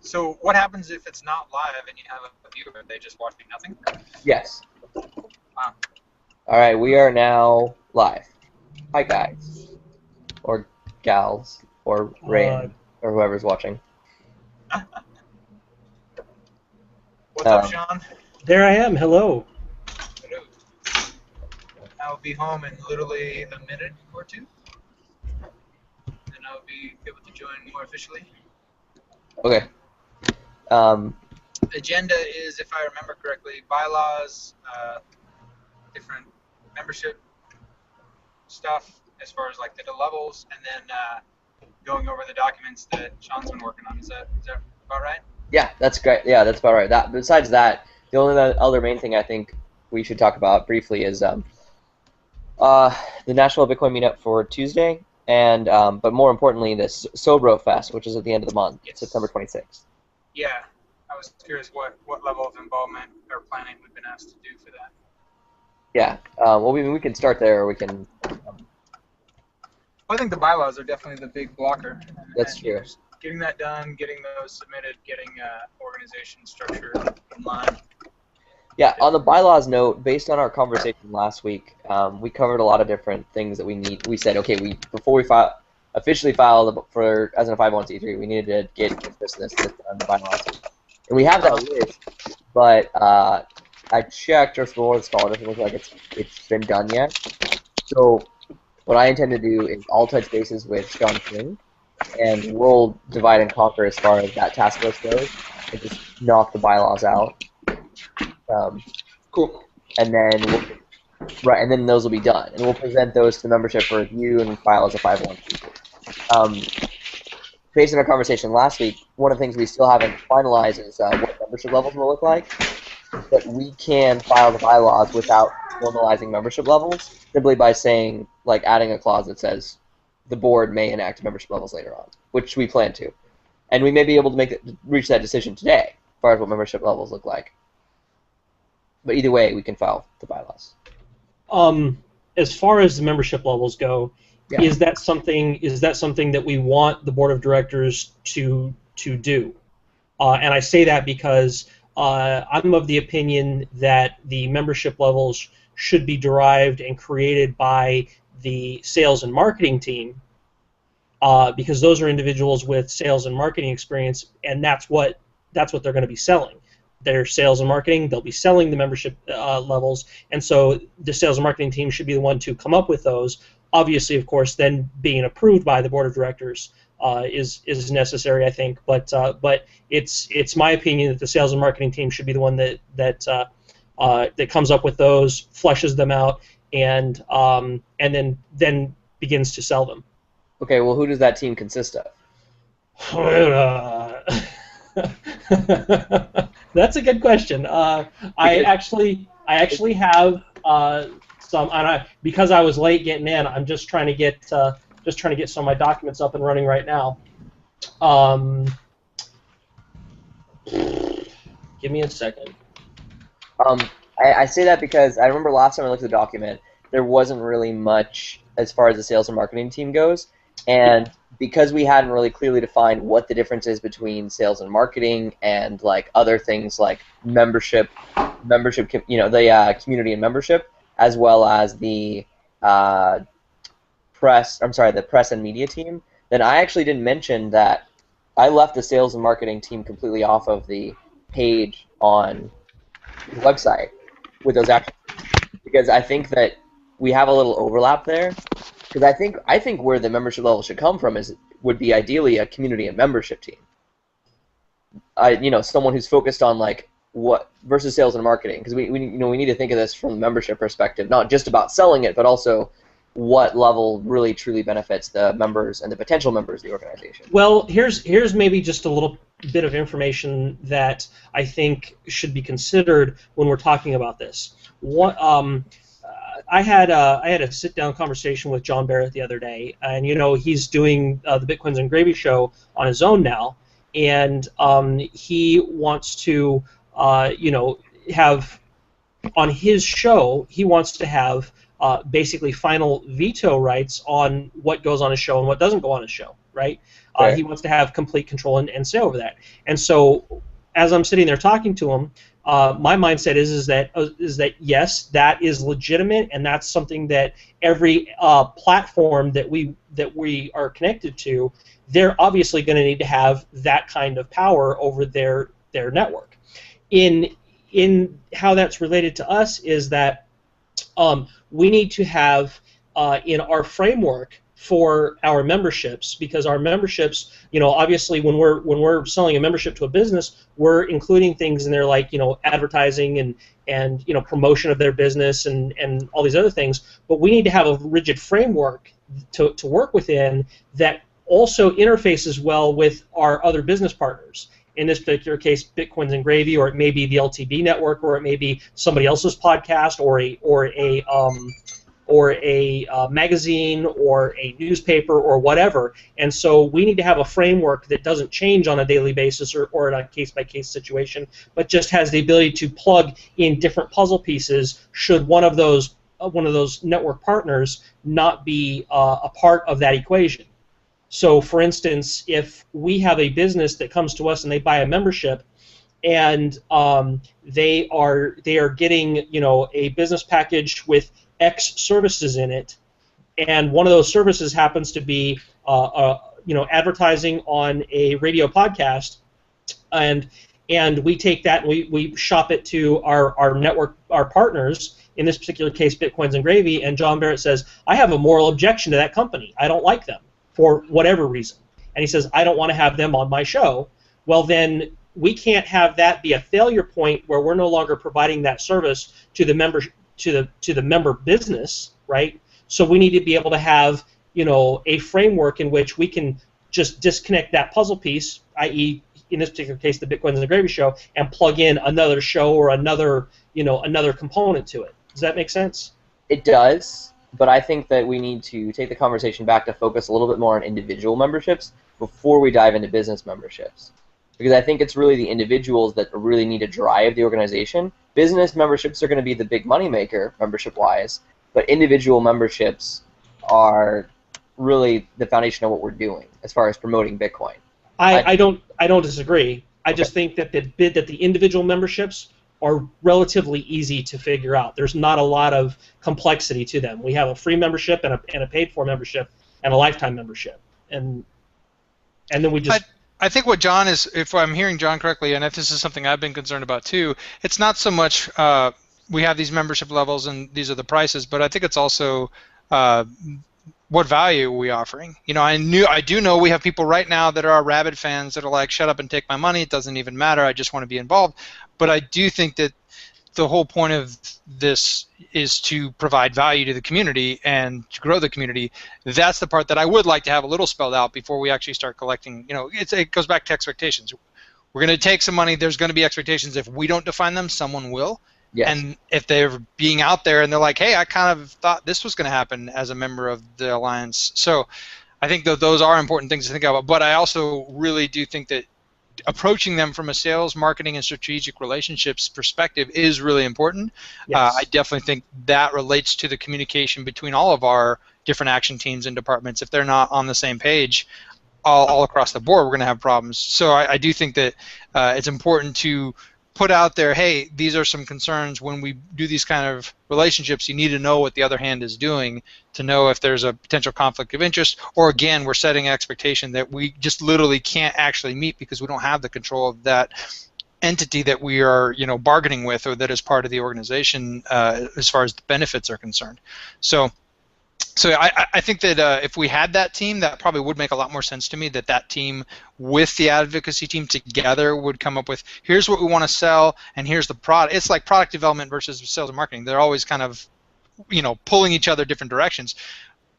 So what happens if it's not live and you have a viewer? Are they just watching nothing? Yes. Wow. All right, we are now live. Hi, guys. Or gals. Or Ray. Or whoever's watching. What's up, Sean? There I am. Hello. Hello. I'll be home in literally a minute or two. And I'll be able to join more officially. Okay. Agenda is, if I remember correctly, bylaws, different membership stuff as far as like the levels, and then going over the documents that Sean's been working on. Is that about right? Yeah, that's great. Yeah, that's about right. Besides that, the only other main thing I think we should talk about briefly is the National Bitcoin Meetup for Tuesday, and but more importantly, this Sobro Fest, which is at the end of the month, Yes. September 26th. Yeah, I was curious what level of involvement or planning we've been asked to do for that. Yeah, well, we can start there, or we can... I think the bylaws are definitely the big blocker. That's true. Getting that done, getting those submitted, getting organization structure in line. Yeah, on the bylaws note, based on our conversation last week, we covered a lot of different things that we need. We said, okay, before we officially file as a 501c3, we needed to get this on the bylaws. And we have that list, but I checked just before this call. It doesn't look like it's been done yet. So what I intend to do is I'll touch bases with Sean King, and we'll divide and conquer as far as that task list goes, and just knock the bylaws out. Cool. And then those will be done, and we'll present those to the membership for review and file as a 501c3. Based on our conversation last week, one of the things we still haven't finalized is what membership levels will look like. But we can file the bylaws without formalizing membership levels, simply by saying, like, adding a clause that says the board may enact membership levels later on, which we plan to. And we may be able to reach that decision today, as far as what membership levels look like. But either way, we can file the bylaws. As far as the membership levels go, yeah. is that something that we want the board of directors to do? And I say that because I'm of the opinion that the membership levels should be derived and created by the sales and marketing team, because those are individuals with sales and marketing experience, and that's what they're going to be selling. Their sales and marketing, they'll be selling the membership levels, and so the sales and marketing team should be the one to come up with those. Obviously, of course, then being approved by the board of directors is necessary, I think. But it's my opinion that the sales and marketing team should be the one that comes up with those, fleshes them out, and then begins to sell them. Okay, well, who does that team consist of? That's a good question. I actually have some, and because I was late getting in, I'm just trying to get some of my documents up and running right now. Give me a second. I say that because I remember last time I looked at the document, there wasn't really much as far as the sales and marketing team goes, and because we hadn't really clearly defined what the difference is between sales and marketing and like other things like membership, the community and membership, as well as the press and media team, then I actually didn't mention that I left the sales and marketing team completely off of the page on the website with those actions, because I think that we have a little overlap there. Because I think where the membership level should come from would be ideally a community and membership team. Someone who's focused on like what versus sales and marketing, because we need to think of this from the membership perspective, not just about selling it, but also what level really truly benefits the members and the potential members of the organization. Well, here's maybe just a little bit of information that I think should be considered when we're talking about this. I had a sit-down conversation with John Barrett the other day, and he's doing the Bitcoins and Gravy show on his own now, and he wants to have on his show, he wants to have basically final veto rights on what goes on a show and what doesn't go on a show, right? Right. He wants to have complete control and say over that. And so, as I'm sitting there talking to him, my mindset is that yes, that is legitimate, and that's something that every platform that we are connected to, they're obviously going to need to have that kind of power over their network. In how that's related to us is that we need to have in our framework for our memberships, because our memberships, obviously when we're selling a membership to a business, we're including things in there like, advertising and promotion of their business and all these other things, but we need to have a rigid framework to work within that also interfaces well with our other business partners. In this particular case, Bitcoins and Gravy, or it may be the LTB network, or it may be somebody else's podcast, or a magazine, or a newspaper, or whatever. And so we need to have a framework that doesn't change on a daily basis or in a case-by-case situation, but just has the ability to plug in different puzzle pieces should one of those network partners not be a part of that equation. So, for instance, if we have a business that comes to us and they buy a membership, and they are getting a business package with X services in it, and one of those services happens to be advertising on a radio podcast, and we take that and we shop it to our network, our partners, in this particular case Bitcoins and Gravy, and John Barrett says, I have a moral objection to that company. I don't like them for whatever reason. And he says, I don't want to have them on my show. Well, then we can't have that be a failure point where we're no longer providing that service to the member to the member business, right? So we need to be able to have a framework in which we can just disconnect that puzzle piece, i.e., in this particular case, the Bitcoins and the Gravy show, and plug in another show or another component to it. Does that make sense? It does, but I think that we need to take the conversation back to focus a little bit more on individual memberships before we dive into business memberships. Because I think it's really the individuals that really need to drive the organization. Business memberships are going to be the big moneymaker, membership-wise, but individual memberships are really the foundation of what we're doing as far as promoting Bitcoin. I don't disagree. I just think that the individual memberships are relatively easy to figure out. There's not a lot of complexity to them. We have a free membership and a paid-for membership and a lifetime membership, and then we just. I think what John is, if I'm hearing John correctly, and if this is something I've been concerned about too, it's not so much we have these membership levels and these are the prices, but I think it's also what value are we offering? I do know we have people right now that are our rabid fans that are like, shut up and take my money, it doesn't even matter, I just want to be involved. But I do think that the whole point of this is to provide value to the community and to grow the community. That's the part that I would like to have a little spelled out before we actually start collecting. It goes back to expectations. We're going to take some money. There's going to be expectations. If we don't define them, someone will. Yes. And if they're being out there and they're like, hey, I kind of thought this was going to happen as a member of the Alliance. So I think that those are important things to think about. But I also really do think that approaching them from a sales, marketing, and strategic relationships perspective is really important. Yes. I definitely think that relates to the communication between all of our different action teams and departments. If they're not on the same page all across the board, we're going to have problems. So I do think that it's important to put out there, hey, these are some concerns. When we do these kind of relationships, you need to know what the other hand is doing to know if there's a potential conflict of interest, or again, we're setting an expectation that we just literally can't actually meet because we don't have the control of that entity that we are, bargaining with, or that is part of the organization as far as the benefits are concerned. So I think that if we had that team, that probably would make a lot more sense to me, that team with the advocacy team together would come up with, here's what we want to sell, and here's the product. It's like product development versus sales and marketing. They're always kind of, pulling each other different directions.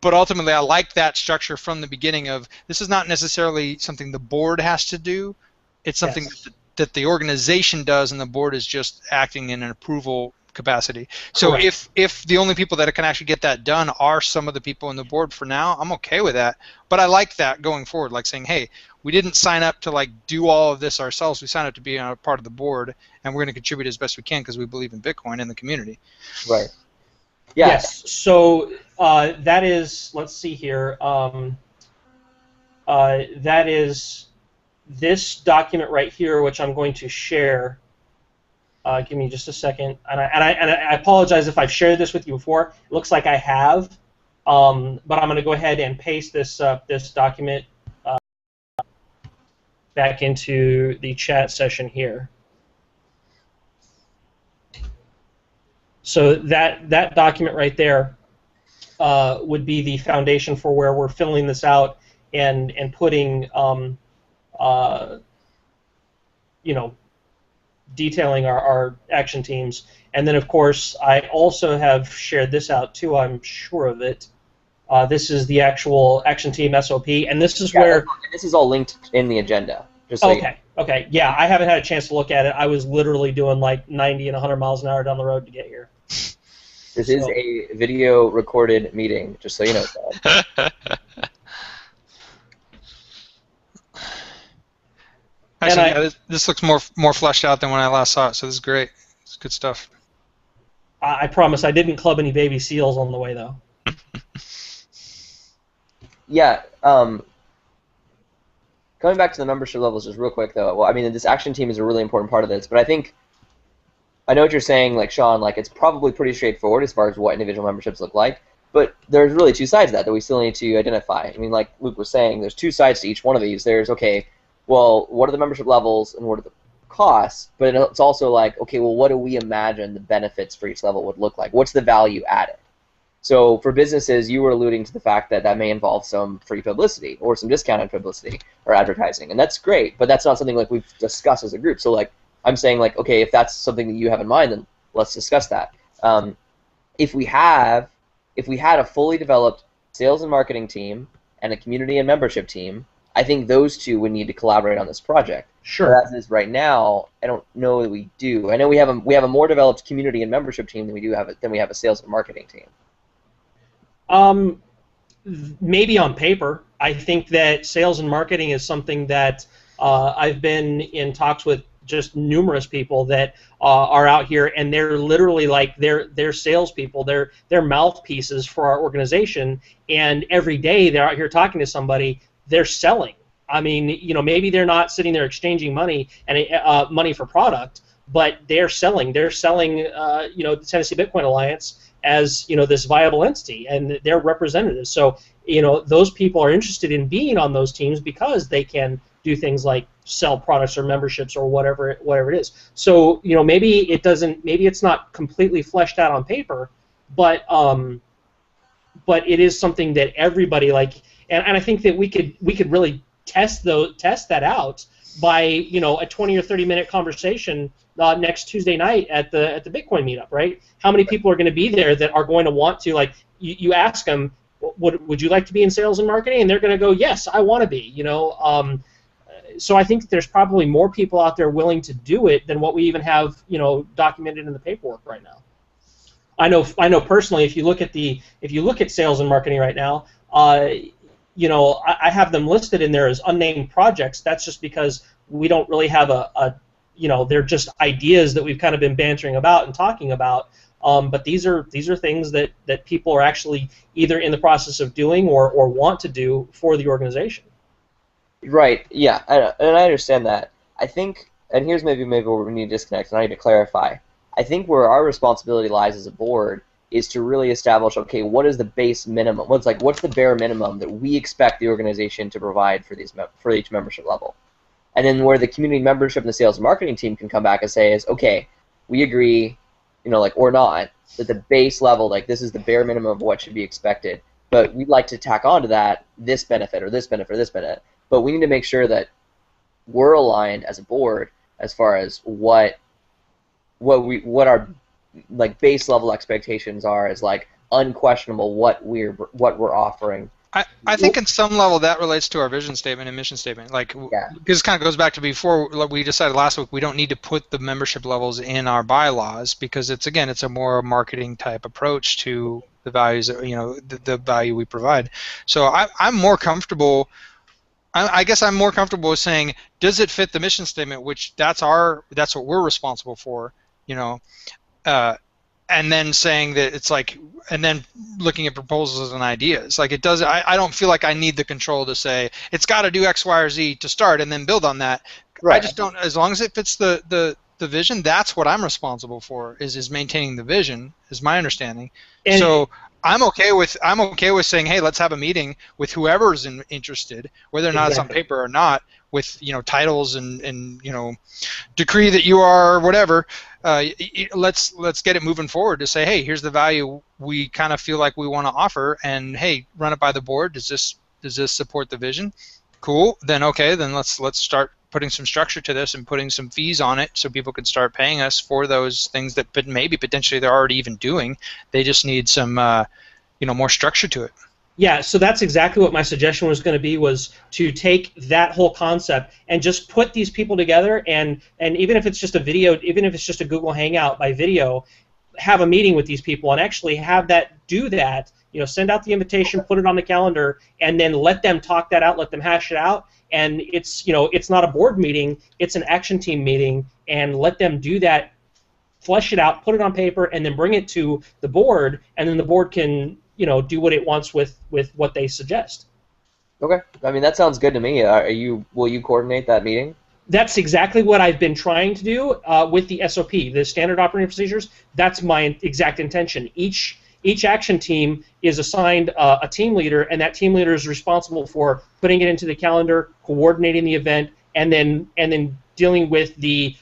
But ultimately, I like that structure from the beginning of, this is not necessarily something the board has to do. It's something yes. that the organization does, and the board is just acting in an approval capacity. So if the only people that can actually get that done are some of the people in the board for now, I'm okay with that. But I like that going forward, like saying, hey, we didn't sign up to do all of this ourselves. We signed up to be a part of the board, and we're going to contribute as best we can because we believe in Bitcoin and the community. Right. Yeah. Yes. So that is. Let's see here. That is this document right here, which I'm going to share. Give me just a second, and I apologize if I've shared this with you before. It looks like I have, but I'm going to go ahead and paste this this document back into the chat session here. So that document right there would be the foundation for where we're filling this out and putting you know, detailing our action teams. And then, of course, I also have shared this out too. I'm sure of it. This is the actual action team SOP, and this is where this is all linked in the agenda. Just so okay, okay, yeah. I haven't had a chance to look at it. I was literally doing like 90 and 100 miles an hour down the road to get here. This is a video recorded meeting, just so you know. Actually, yeah, this looks more fleshed out than when I last saw it, so this is great. It's good stuff. I promise I didn't club any baby seals on the way, though. Yeah. Going back to the membership levels just real quick, though. Well, I mean, this action team is a really important part of this, but I know what you're saying, like, Sean, like, it's probably pretty straightforward as far as what individual memberships look like, but there's really two sides to that we still need to identify. I mean, like Luke was saying, there's two sides to each one of these. There's, okay, well, what are the membership levels and what are the costs? But it's also like, okay, well, what do we imagine the benefits for each level would look like? What's the value added? So for businesses, you were alluding to the fact that that may involve some free publicity or some discounted publicity or advertising, and that's great, but that's not something like we've discussed as a group. So like I'm saying, like, okay, if that's something that you have in mind, then let's discuss that. If we had a fully developed sales and marketing team and a community and membership team, I think those two would need to collaborate on this project. Sure. But as is right now, I don't know that we do. I know we have a more developed community and membership team than we have a sales and marketing team. Maybe on paper. I think that sales and marketing is something that I've been in talks with just numerous people that are out here, and they're literally like they're salespeople. They're mouthpieces for our organization, and every day they're out here talking to somebody. They're selling. I mean, you know, maybe they're not sitting there exchanging money and money for product, but they're selling. They're selling, you know, the Tennessee Bitcoin Alliance as, you know, this viable entity, and they're representatives. So, you know, those people are interested in being on those teams because they can do things like sell products or memberships or whatever it is. So, you know, maybe it's not completely fleshed out on paper, but it is something that everybody like, and I think that we could really test that out by, you know, a 20 or 30-minute conversation next Tuesday night at the Bitcoin meetup, right? How many people are going to be there that are going to want to, like, you ask them, would you like to be in sales and marketing? And they're going to go, yes, I want to be, you know. So I think there's probably more people out there willing to do it than what we even have, you know, documented in the paperwork right now. I know personally, if you look at sales and marketing right now, you know, I have them listed in there as unnamed projects. That's just because we don't really have you know, they're just ideas that we've kind of been bantering about and talking about. But these are things that people are actually either in the process of doing or want to do for the organization. Right. Yeah, and I understand that. I think, and here's maybe where we need to disconnect, and I need to clarify. I think where our responsibility lies as a board is to really establish, okay, what is the base minimum? What's the bare minimum that we expect the organization to provide for each membership level? And then where the community membership and the sales and marketing team can come back and say is, okay, we agree, you know, like, or not, that the base level, like, this is the bare minimum of what should be expected, but we'd like to tack on to that this benefit or this benefit or this benefit. But we need to make sure that we're aligned as a board as far as what our like base level expectations are, as like unquestionable what we're offering. I think in some level that relates to our vision statement and mission statement. Like, yeah. This kind of goes back to before, like we decided last week, we don't need to put the membership levels in our bylaws because it's a more marketing type approach to the values, you know, the value we provide. So I'm more comfortable. I guess I'm more comfortable with saying, does it fit the mission statement? Which that's what we're responsible for, you know. and then saying that it's like, and then looking at proposals and ideas. Like it does, I don't feel like I need the control to say it's got to do X, Y, or Z to start and then build on that. Right. I just don't. As long as it fits the vision, that's what I'm responsible for. Is maintaining the vision, is my understanding. And so I'm okay with saying, hey, let's have a meeting with whoever's interested, whether or not it's on paper or not, with titles and decree that you are whatever. Let's get it moving forward to say, hey, here's the value we kind of feel like we want to offer, and hey, run it by the board. Does this support the vision? Cool. Then okay. Then let's start putting some structure to this and putting some fees on it so people can start paying us for those things that maybe potentially they're already even doing. They just need some more structure to it. Yeah, so that's exactly what my suggestion was going to be, was to take that whole concept and just put these people together, and even if it's just a video, even if it's just a Google Hangout by video, have a meeting with these people and actually have that do that. Send out the invitation, put it on the calendar, and then let them talk that out, let them hash it out. And it's not a board meeting, it's an action team meeting, and let them do that, flesh it out, put it on paper, and then bring it to the board, and then the board can do what it wants with what they suggest. Okay, I mean that sounds good to me. Will you coordinate that meeting? That's exactly what I've been trying to do with the SOP, the Standard Operating Procedures. That's my exact intention. Each action team is assigned a team leader, and that team leader is responsible for putting it into the calendar, coordinating the event, and then dealing with the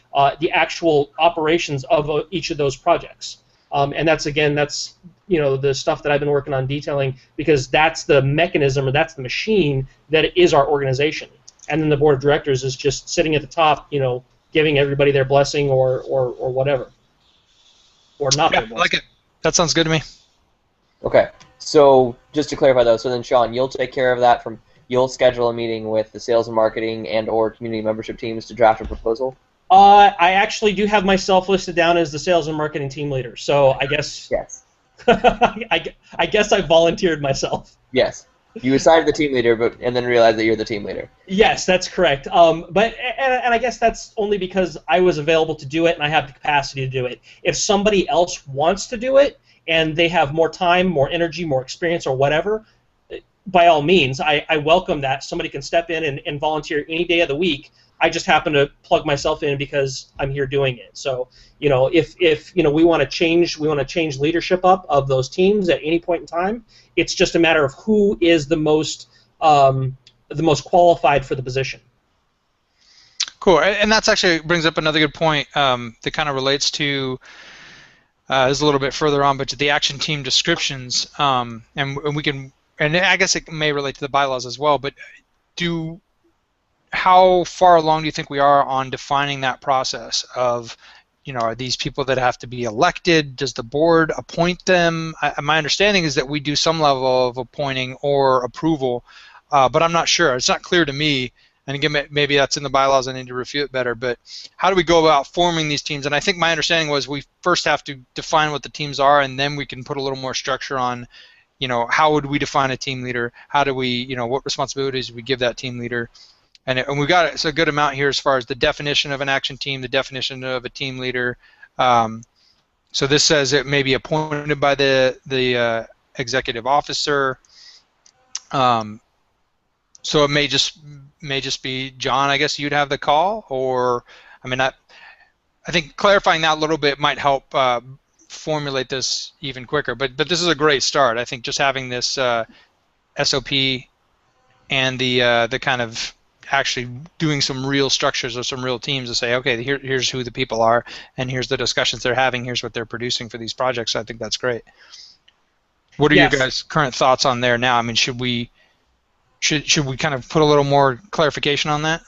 actual operations of each of those projects. And that's the stuff that I've been working on detailing, because that's the mechanism, or that's the machine that is our organization. And then the board of directors is just sitting at the top, giving everybody their blessing or whatever, or not. Yeah, their blessing. I like it. That sounds good to me. Okay, so just to clarify though, so then Sean, you'll take care of that. You'll schedule a meeting with the sales and marketing and or community membership teams to draft a proposal? I actually do have myself listed down as the sales and marketing team leader, so I guess Yes. I guess I volunteered myself. Yes. You assigned the team leader, and then realized that you're the team leader. Yes, that's correct. But I guess that's only because I was available to do it and I have the capacity to do it. If somebody else wants to do it and they have more time, more energy, more experience, or whatever, by all means, I welcome that. Somebody can step in and volunteer any day of the week. I just happen to plug myself in because I'm here doing it. So, if we want to change leadership up of those teams at any point in time, it's just a matter of who is the most qualified for the position. Cool, and that's actually brings up another good point that kind of relates to is a little bit further on, but to the action team descriptions, and we can, and I guess it may relate to the bylaws as well. But how far along do you think we are on defining that process of, are these people that have to be elected? Does the board appoint them? My understanding is that we do some level of appointing or approval, but I'm not sure. It's not clear to me. And again, maybe that's in the bylaws. I need to review it better. But how do we go about forming these teams? And I think my understanding was we first have to define what the teams are, and then we can put a little more structure on, how would we define a team leader? How do we, what responsibilities do we give that team leader? And we've got a good amount here as far as the definition of an action team, the definition of a team leader. So this says it may be appointed by the executive officer. So it may just be John. I guess you'd have the call, or I think clarifying that a little bit might help formulate this even quicker. But this is a great start. I think just having this SOP and the kind of actually doing some real structures or some real teams to say, okay, here's who the people are, and here's the discussions they're having, here's what they're producing for these projects. I think that's great. What are your guys' current thoughts on there now? Should we kind of put a little more clarification on that?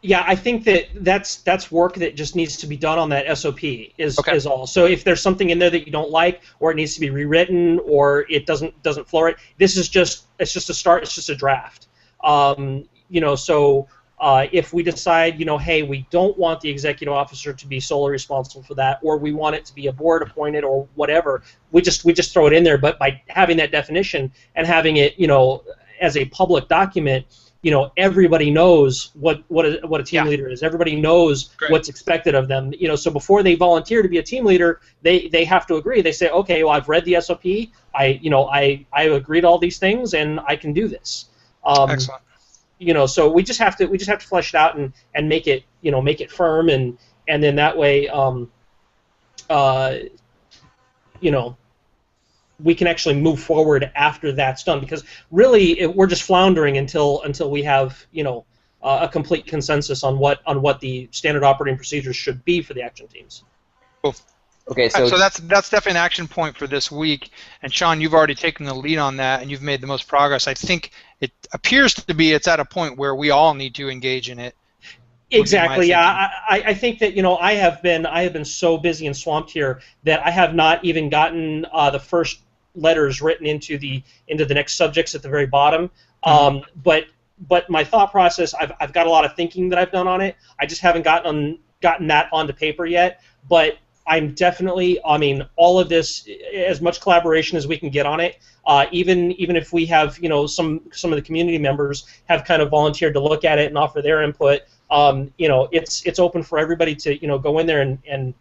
Yeah, I think that's work that just needs to be done on that SOP is all. So if there's something in there that you don't like, or it needs to be rewritten, or it doesn't flow right, it's just a start. It's just a draft. So if we decide, hey, we don't want the executive officer to be solely responsible for that, or we want it to be a board appointed or whatever, we just throw it in there. But by having that definition and having it, as a public document, everybody knows what a team leader is. Everybody knows what's expected of them. So before they volunteer to be a team leader, they have to agree. They say, okay, well, I've read the SOP. I agree to all these things, and I can do this. Excellent. So we just have to flesh it out and make it firm, and then that way, we can actually move forward after that's done, because really we're just floundering until we have a complete consensus on what the standard operating procedures should be for the action teams. Cool. Okay, so that's definitely an action point for this week. And Sean, you've already taken the lead on that, and you've made the most progress. I think it appears to be it's at a point where we all need to engage in it. Exactly. Yeah, I think that I have been so busy and swamped here that I have not even gotten the first letters written into the next subjects at the very bottom. But my thought process, I've got a lot of thinking that I've done on it. I just haven't gotten that onto paper yet. But I'm definitely, all of this, as much collaboration as we can get on it. Even if we have, some of the community members have kind of volunteered to look at it and offer their input. It's open for everybody to go in there and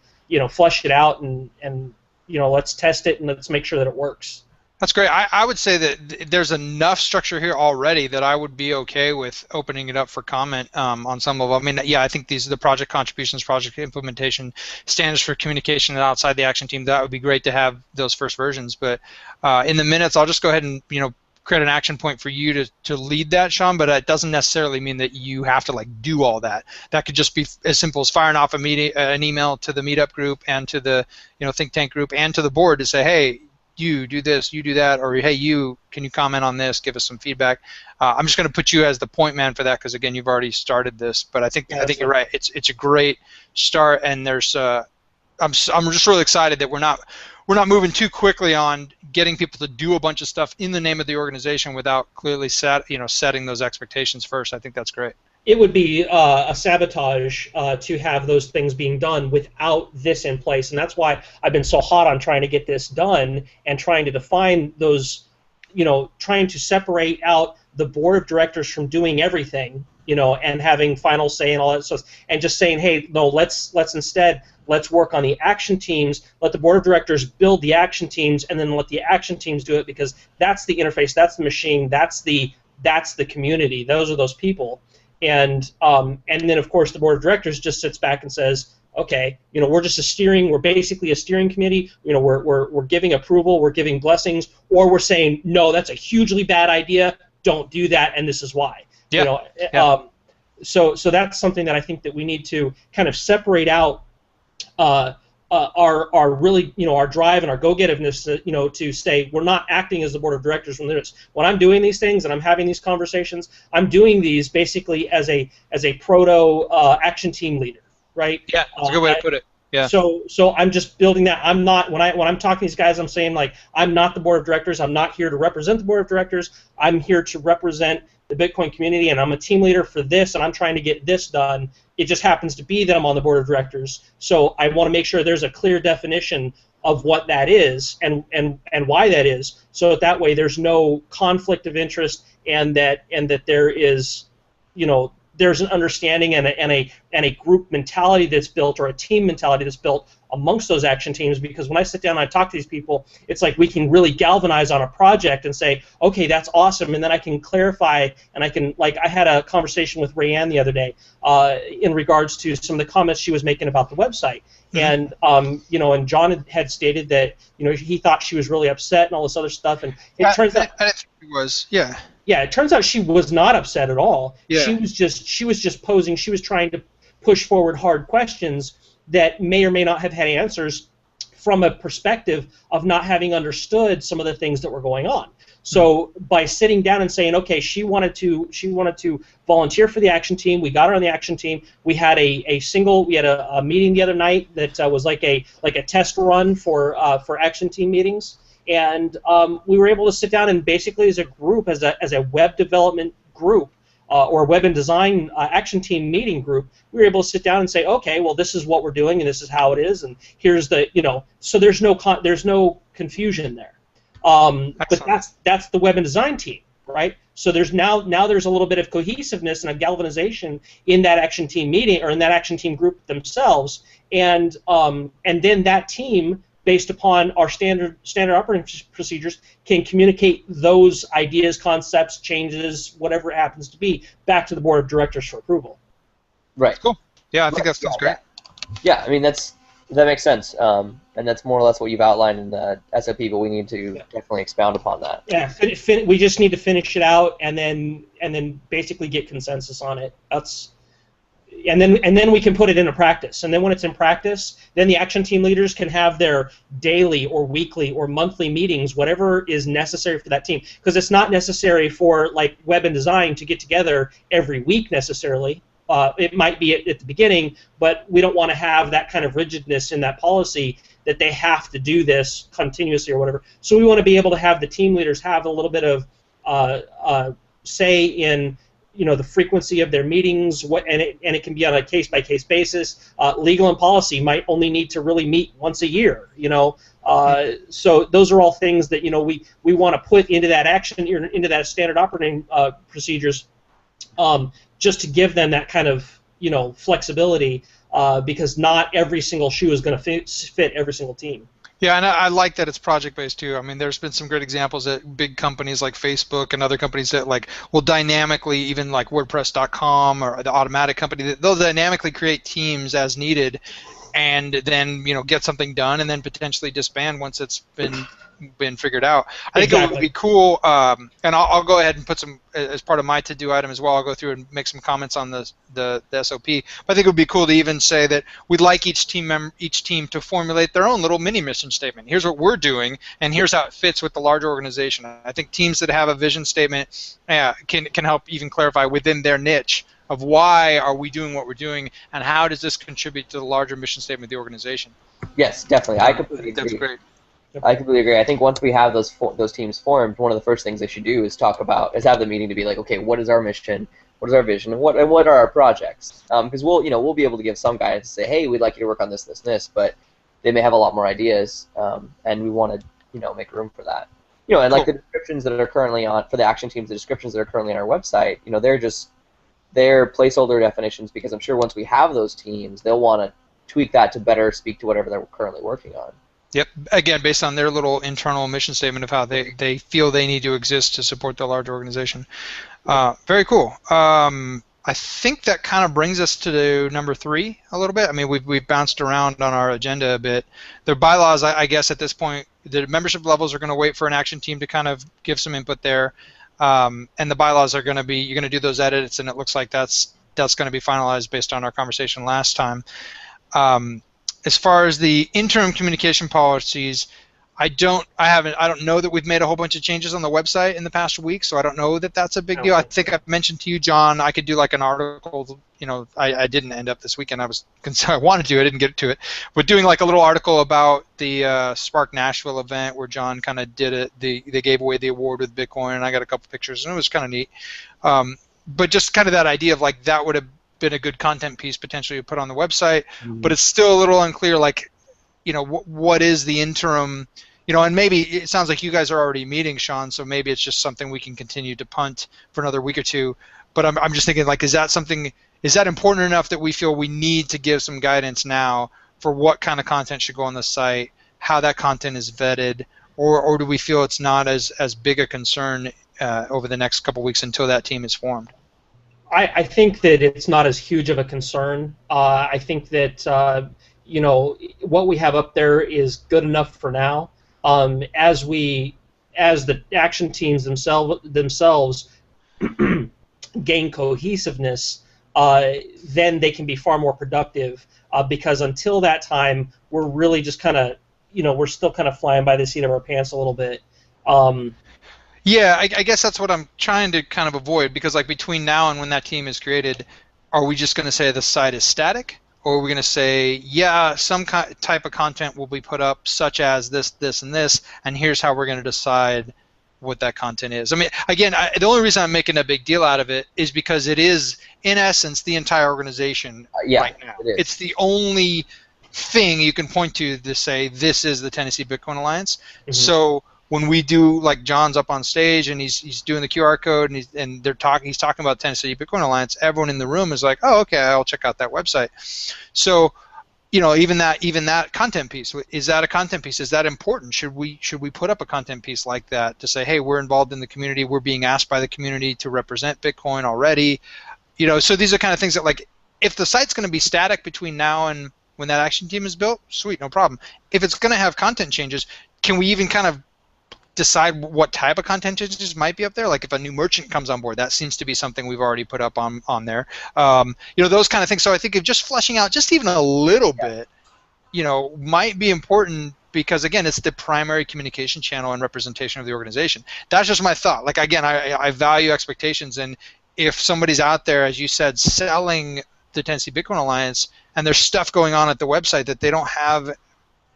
flush it out and let's test it and let's make sure that it works. That's great. I would say that there's enough structure here already that I would be okay with opening it up for comment on some level. I think these are the project contributions, project implementation, standards for communication outside the action team. That would be great to have those first versions. But in the minutes, I'll just go ahead and create an action point for you to lead that, Sean. But it doesn't necessarily mean that you have to do all that. That could just be as simple as firing off an email to the meetup group and to the think tank group and to the board to say, hey, you do this, you do that, or hey, can you comment on this, give us some feedback. I'm just going to put you as the point man for that because again, you've already started this. But I think you're right. It's a great start, and there's I'm just really excited that we're not moving too quickly on getting people to do a bunch of stuff in the name of the organization without clearly setting those expectations first. I think that's great. It would be a sabotage to have those things being done without this in place, and that's why I've been so hot on trying to get this done and trying to define those, trying to separate out the board of directors from doing everything, and having final say and all that stuff, and just saying, hey, no, let's instead work on the action teams. Let the board of directors build the action teams, and then let the action teams do it, because that's the interface, that's the machine, that's the community. Those are those people. And then of course the board of directors just sits back and says, okay, we're basically a steering committee. We're giving approval, we're giving blessings, or we're saying, no, that's a hugely bad idea. Don't do that, and this is why. Yeah. So that's something that I think that we need to kind of separate out our really, our drive and our go-getiveness, to say we're not acting as the board of directors when I'm doing these things and I'm having these conversations. I'm doing these basically as a proto action team leader, right? Yeah, that's a good way to put it. Yeah. So I'm just building that. I'm not when I'm talking to these guys, I'm saying I'm not the board of directors. I'm not here to represent the board of directors. I'm here to represent the Bitcoin community, and I'm a team leader for this, and I'm trying to get this done. It just happens to be that I'm on the board of directors, so I want to make sure there's a clear definition of what that is and why that is, so that way there's no conflict of interest, and that there is, there's an understanding and a group mentality that's built, or a team mentality that's built amongst those action teams. Because when I sit down and I talk to these people, it's like we can really galvanize on a project and say, okay, that's awesome, and then I can clarify, and I can, I had a conversation with Rayanne the other day in regards to some of the comments she was making about the website. And and John had stated that he thought she was really upset and all this other stuff, and it turns out it was, yeah. Yeah, it turns out she was not upset at all. Yeah. She was just posing. She was trying to push forward hard questions that may or may not have had answers from a perspective of not having understood some of the things that were going on. So by sitting down and saying, okay, she wanted to volunteer for the action team. We got her on the action team. We had a meeting the other night that was like a test run for action team meetings. And we were able to sit down and basically as a group, as a web development group, or web and design action team meeting group, we were able to sit down and say, okay, well, this is what we're doing and this is how it is, and here's the, so there's no confusion there. But that's the web and design team. right? So there's now there's a little bit of cohesiveness and a galvanization in that action team meeting or in that action team group themselves, and then that team, based upon our standard operating procedures, can communicate those ideas, concepts, changes, whatever it happens to be, back to the board of directors for approval. Right. Cool. Yeah, I think that sounds great. Yeah, I mean that makes sense, and that's more or less what you've outlined in the SOP. But we need to definitely expound upon that. Yeah, we just need to finish it out and then basically get consensus on it. And then we can put it into practice. And then when it's in practice, then the action team leaders can have their daily or weekly or monthly meetings, whatever is necessary for that team. Because it's not necessary for like web and design to get together every week necessarily. It might be at the beginning, but we don't want to have that kind of rigidness in that policy that they have to do this continuously or whatever. So we want to be able to have the team leaders have a little bit of say in the frequency of their meetings, and it can be on a case-by-case basis. Legal and policy might only need to really meet once a year, so those are all things that we want to put into that action, into that standard operating procedures, just to give them that kind of flexibility, because not every single shoe is going to fit every single team. Yeah, and I like that it's project-based too. I mean, there's been some great examples at big companies like Facebook and other companies that will dynamically, even like WordPress.com or the Automatic company, they'll dynamically create teams as needed, and then get something done, and then potentially disband once it's been figured out. I think it would be cool, and I'll go ahead and put some as part of my to-do item as well. I'll go through and make some comments on the SOP. But I think it would be cool to even say that we'd like each team to formulate their own little mini mission statement. Here's what we're doing, and here's how it fits with the larger organization. I think teams that have a vision statement can help even clarify within their niche of why are we doing what we're doing, and how does this contribute to the larger mission statement of the organization. Yes, definitely. I completely agree. That's great. I completely agree. I think once we have those teams formed, one of the first things they should do is have the meeting to be like, okay, what is our mission? What is our vision? And what are our projects? Because we'll be able to give some guidance and say, hey, we'd like you to work on this, this, and this, but they may have a lot more ideas, and we want to make room for that. And like the descriptions that are currently for the action teams, the descriptions that are currently on our website, they're placeholder definitions, because I'm sure once we have those teams, they'll want to tweak that to better speak to whatever they're currently working on. Yep. Again, based on their little internal mission statement of how they feel they need to exist to support the larger organization. Very cool. I think that kind of brings us to number 3 a little bit. I mean, we've bounced around on our agenda a bit. The bylaws, I guess at this point, the membership levels are going to wait for an action team to kind of give some input there. And the bylaws are going to be, you're going to do those edits, and it looks like that's going to be finalized based on our conversation last time. As far as the interim communication policies, I don't know that we've made a whole bunch of changes on the website in the past week, so I don't know that that's a big deal. I think I've mentioned to you, John, I could do like an article. I didn't end up this weekend. I wanted to. I didn't get to it. But doing like a little article about the Spark Nashville event where John kind of did it. They gave away the award with Bitcoin, and I got a couple pictures, and it was kind of neat. But just kind of that idea of like that would have been a good content piece potentially to put on the website, but it's still a little unclear, like, what is the interim, and maybe it sounds like you guys are already meeting, Sean, so maybe it's just something we can continue to punt for another week or two, but I'm just thinking, like, is that important enough that we feel we need to give some guidance now for what kind of content should go on the site, how that content is vetted, or do we feel it's not as big a concern over the next couple weeks until that team is formed? I think that it's not as huge of a concern. I think that what we have up there is good enough for now. As the action teams themselves gain cohesiveness, then they can be far more productive. Because until that time, we're really just kind of we're still kind of flying by the seat of our pants a little bit. Yeah, I guess that's what I'm trying to kind of avoid, because like between now and when that team is created, are we just going to say the site is static, or are we going to say, yeah, some type of content will be put up, such as this, this, and this, and here's how we're going to decide what that content is. I mean, again, the only reason I'm making a big deal out of it is because it is, in essence, the entire organization right now. It's the only thing you can point to say this is the Tennessee Bitcoin Alliance. Mm-hmm. So when we do, like John's up on stage and he's doing the QR code and he's talking about Tennessee Bitcoin Alliance, everyone in the room is like, oh, okay, I'll check out that website. So, even that content piece, is that a content piece? Is that important? Should we put up a content piece like that to say, hey, we're involved in the community, we're being asked by the community to represent Bitcoin already? So these are kind of things that, like, if the site's going to be static between now and when that action team is built, sweet, no problem. If it's going to have content changes, can we even kind of decide what type of content changes might be up there? Like if a new merchant comes on board, that seems to be something we've already put up on there. Those kind of things. So I think if just fleshing out just even a little bit, might be important, because again, it's the primary communication channel and representation of the organization. That's just my thought. Like again, I value expectations, and if somebody's out there, as you said, selling the Tennessee Bitcoin Alliance, and there's stuff going on at the website that they don't have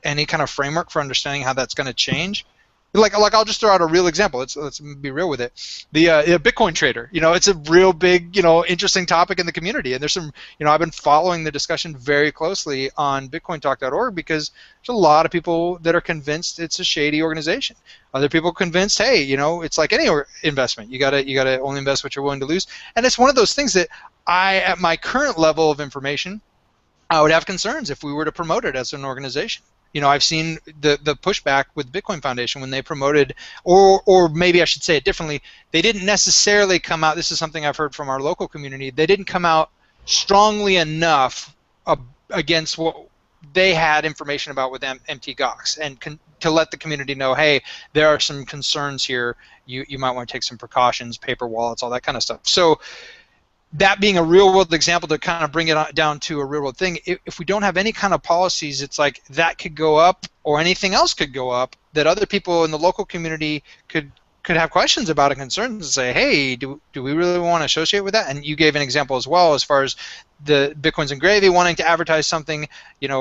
any kind of framework for understanding how that's going to change. Like I'll just throw out a real example. Let's be real with it. The Bitcoin trader. It's a real big, interesting topic in the community. And there's some, I've been following the discussion very closely on BitcoinTalk.org, because there's a lot of people that are convinced it's a shady organization. Other people convinced, hey, it's like any investment. You gotta only invest what you're willing to lose. And it's one of those things that at my current level of information, I would have concerns if we were to promote it as an organization. I've seen the pushback with Bitcoin Foundation when they promoted, or maybe I should say it differently, they didn't necessarily come out, this is something I've heard from our local community, they didn't come out strongly enough against what they had information about with MTGOX, and to let the community know, hey, there are some concerns here, you might want to take some precautions, paper wallets, all that kind of stuff. So that being a real-world example, to kind of bring it down to a real-world thing, if we don't have any kind of policies, it's like that could go up, or anything else could go up, that other people in the local community could have questions about and concerns, and say, hey, do we really want to associate with that? And you gave an example as well, as far as the Bitcoins and Gravy wanting to advertise something,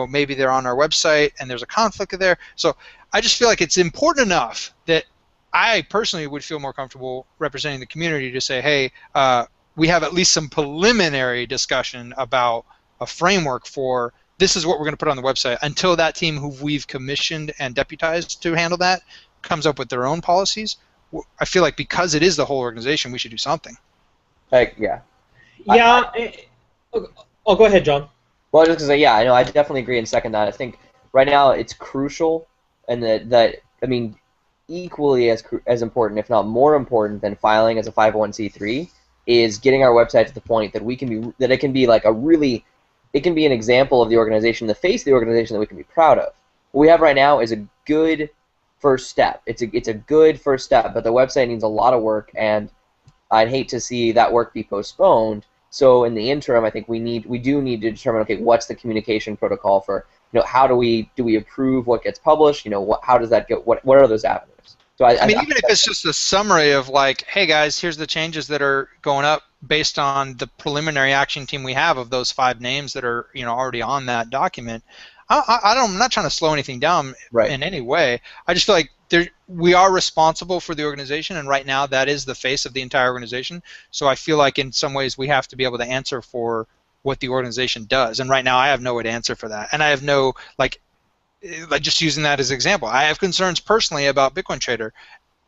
maybe they're on our website and there's a conflict there. So I just feel like it's important enough that I personally would feel more comfortable representing the community to say, hey, we have at least some preliminary discussion about a framework for this is what we're going to put on the website, until that team who we've commissioned and deputized to handle that comes up with their own policies. I feel like because it is the whole organization, we should do something. Yeah. Oh, go ahead, John. Well, I was just going to say, yeah, I know, I definitely agree and second that. I think right now it's crucial, and that equally as important, if not more important than filing as a 501c3, is getting our website to the point that it can be like it can be an example of the organization, the face of the organization that we can be proud of. What we have right now is a good first step. It's a good first step, but the website needs a lot of work, and I'd hate to see that work be postponed. So in the interim, I think we do need to determine, okay, what's the communication protocol for, how do we approve what gets published? How does that go? What are those avenues? So I mean, even if it's just a summary of like, hey guys, here's the changes that are going up based on the preliminary action team we have of those 5 names that are already on that document. I'm not trying to slow anything down in any way. I just feel like we are responsible for the organization, and right now that is the face of the entire organization. So I feel like in some ways we have to be able to answer for what the organization does. And right now I have no way to answer for that, and I have no like just using that as an example, I have concerns personally about Bitcoin Trader.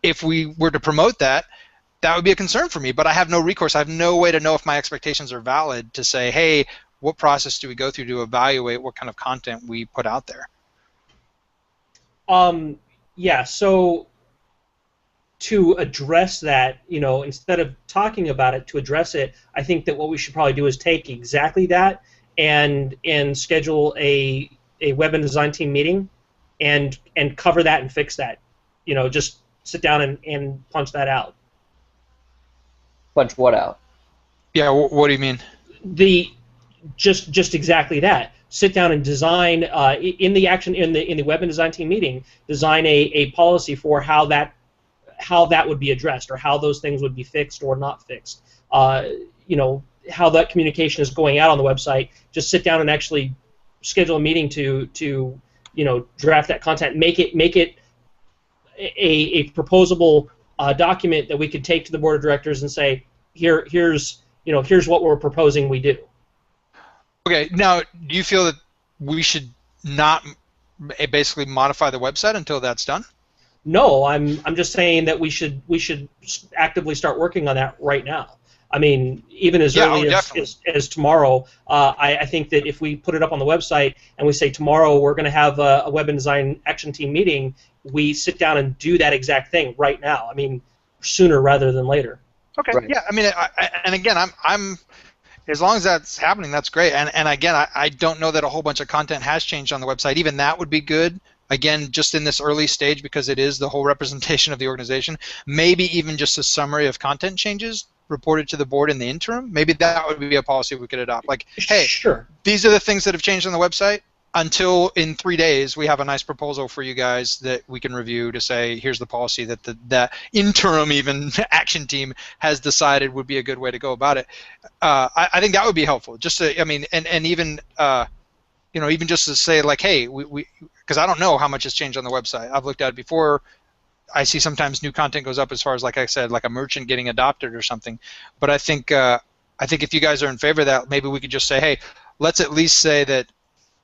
If we were to promote that, that would be a concern for me, but I have no recourse. I have no way to know if my expectations are valid to say, hey, what process do we go through to evaluate what kind of content we put out there? Yeah, so to address that, instead of talking about it, to address it, I think that what we should probably do is take exactly that and schedule a web and design team meeting and cover that and fix that. Just sit down and punch that out. Punch what out? Yeah, what do you mean? Just exactly that. Sit down and design in the web and design team meeting, design a policy for how that would be addressed, or how those things would be fixed or not fixed. How that communication is going out on the website. Just sit down and actually schedule a meeting to draft that content, make it a proposable document that we could take to the board of directors and say, here's what we're proposing we do. Okay, now do you feel that we should not basically modify the website until that's done? No, I'm just saying that we should actively start working on that right now. I mean, even as Yeah, early as tomorrow. I think that if we put it up on the website and we say tomorrow we're going to have a web and design action team meeting, we sit down and do that exact thing right now. I mean, sooner rather than later. Okay. Right. Yeah. I mean, and again, I'm as long as that's happening, that's great. And again, I don't know that a whole bunch of content has changed on the website. Even that would be good. Again, just in this early stage, because it is the whole representation of the organization. Maybe even just a summary of content changes reported to the board in the interim. Maybe that would be a policy we could adopt. Like, hey, sure, these are the things that have changed on the website. Until in 3 days, we have a nice proposal for you guys that we can review to say, here's the policy that the interim even action team has decided would be a good way to go about it. I think that would be helpful. Just to, I mean, and even even just to say like, hey, we because I don't know how much has changed on the website. I've looked at it before. I see sometimes new content goes up as far as, like I said, like a merchant getting adopted or something. But I think if you guys are in favor of that, maybe we could just say, hey, let's at least say that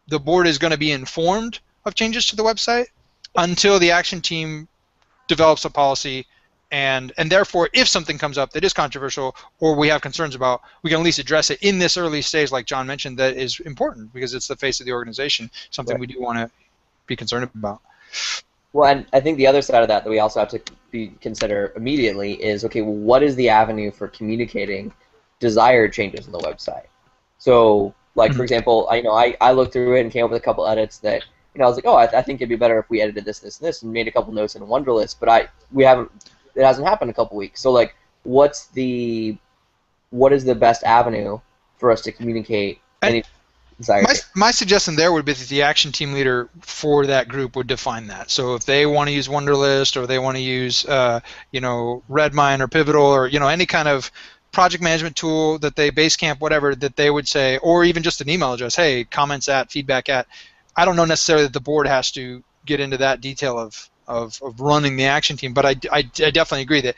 the board is going to be informed of changes to the website until the action team develops a policy, and therefore, if something comes up that is controversial or we have concerns about, we can at least address it in this early stage, like John mentioned, that is important because it's the face of the organization, something Right. we do want to be concerned about. Well, and I think the other side of that we also have to consider immediately is, okay, well, what is the avenue for communicating desired changes on the website? So, like, for example, I looked through it and came up with a couple edits that, I was like, oh, I think it'd be better if we edited this, this, and this, and made a couple notes in a Wunderlist, but it hasn't happened in a couple weeks. So, like, what is the best avenue for us to communicate any desired change? My suggestion there would be that the action team leader for that group would define that. So if they want to use Wunderlist or they want to use, Redmine or Pivotal or, any kind of project management tool that they, Basecamp, whatever, that they would say, or even just an email address, hey, comments at, feedback at. I don't know necessarily that the board has to get into that detail of running the action team, but I definitely agree that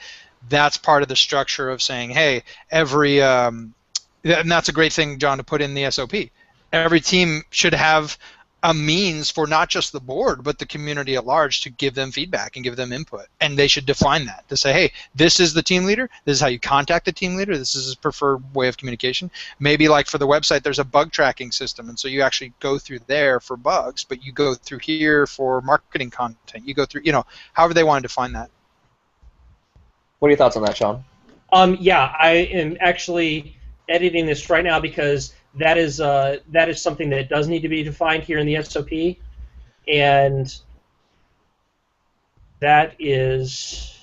that's part of the structure of saying, hey, and that's a great thing, John, to put in the SOP. Every team should have a means for not just the board, but the community at large to give them feedback and give them input. And they should define that to say, hey, this is the team leader. This is how you contact the team leader. This is his preferred way of communication. Maybe like for the website, there's a bug tracking system. And so you actually go through there for bugs, but you go through here for marketing content. You go through, however they want to define that. What are your thoughts on that, Sean? Yeah, I am actually editing this right now because that is something that does need to be defined here in the SOP, and that is.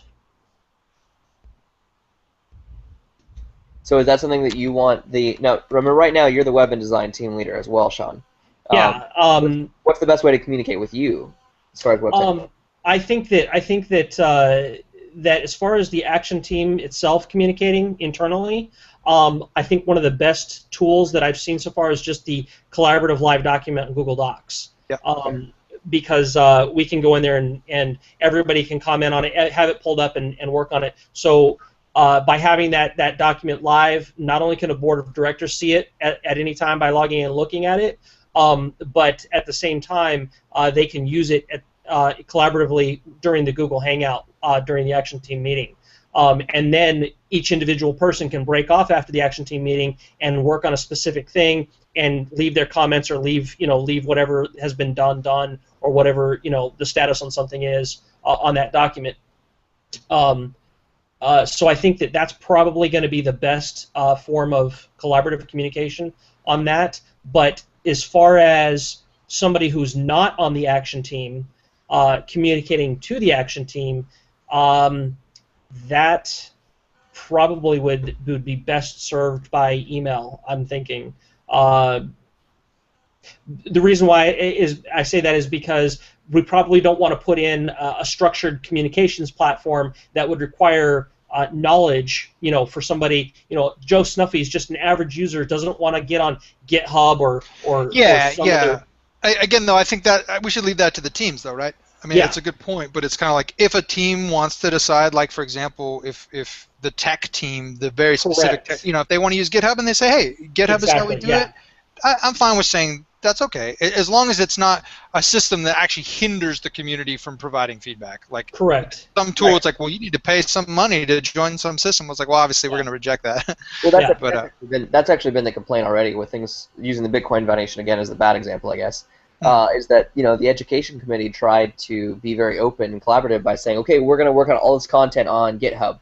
So is that something that you want now? Remember, right now you're the web and design team leader as well, Sean. Yeah. What's the best way to communicate with you as far as website? I think that as far as the action team itself communicating internally, I think one of the best tools that I've seen so far is just the collaborative live document in Google Docs. Yeah. Because we can go in there and everybody can comment on it, have it pulled up and work on it. So by having that document live, not only can a board of directors see it at any time by logging in and looking at it, but at the same time they can use it collaboratively during the Google Hangout during the action team meeting. And then each individual person can break off after the action team meeting and work on a specific thing and leave their comments or leave whatever has been done, or whatever the status on something is on that document. So I think that that's probably going to be the best form of collaborative communication on that. But as far as somebody who's not on the action team communicating to the action team, that probably would be best served by email, I'm thinking. The reason why I say that is because we probably don't want to put in a structured communications platform that would require knowledge, for somebody, Joe Snuffy is just an average user, doesn't want to get on GitHub or Again, though, I think that we should leave that to the teams, though, right? I mean, That's a good point, but it's kind of like if a team wants to decide, like, for example, if the tech team, the very specific tech, if they want to use GitHub and they say, hey, GitHub is how we do it, I'm fine with saying that's okay, as long as it's not a system that actually hinders the community from providing feedback. Like Correct. some tool, it's like, well, you need to pay some money to join some system. It's like, well, obviously we're going to reject that. Well, But, that's actually been the complaint already with things using the Bitcoin Foundation again as the bad example, I guess. Is that the education committee tried to be very open and collaborative by saying, okay, we're going to work on all this content on GitHub,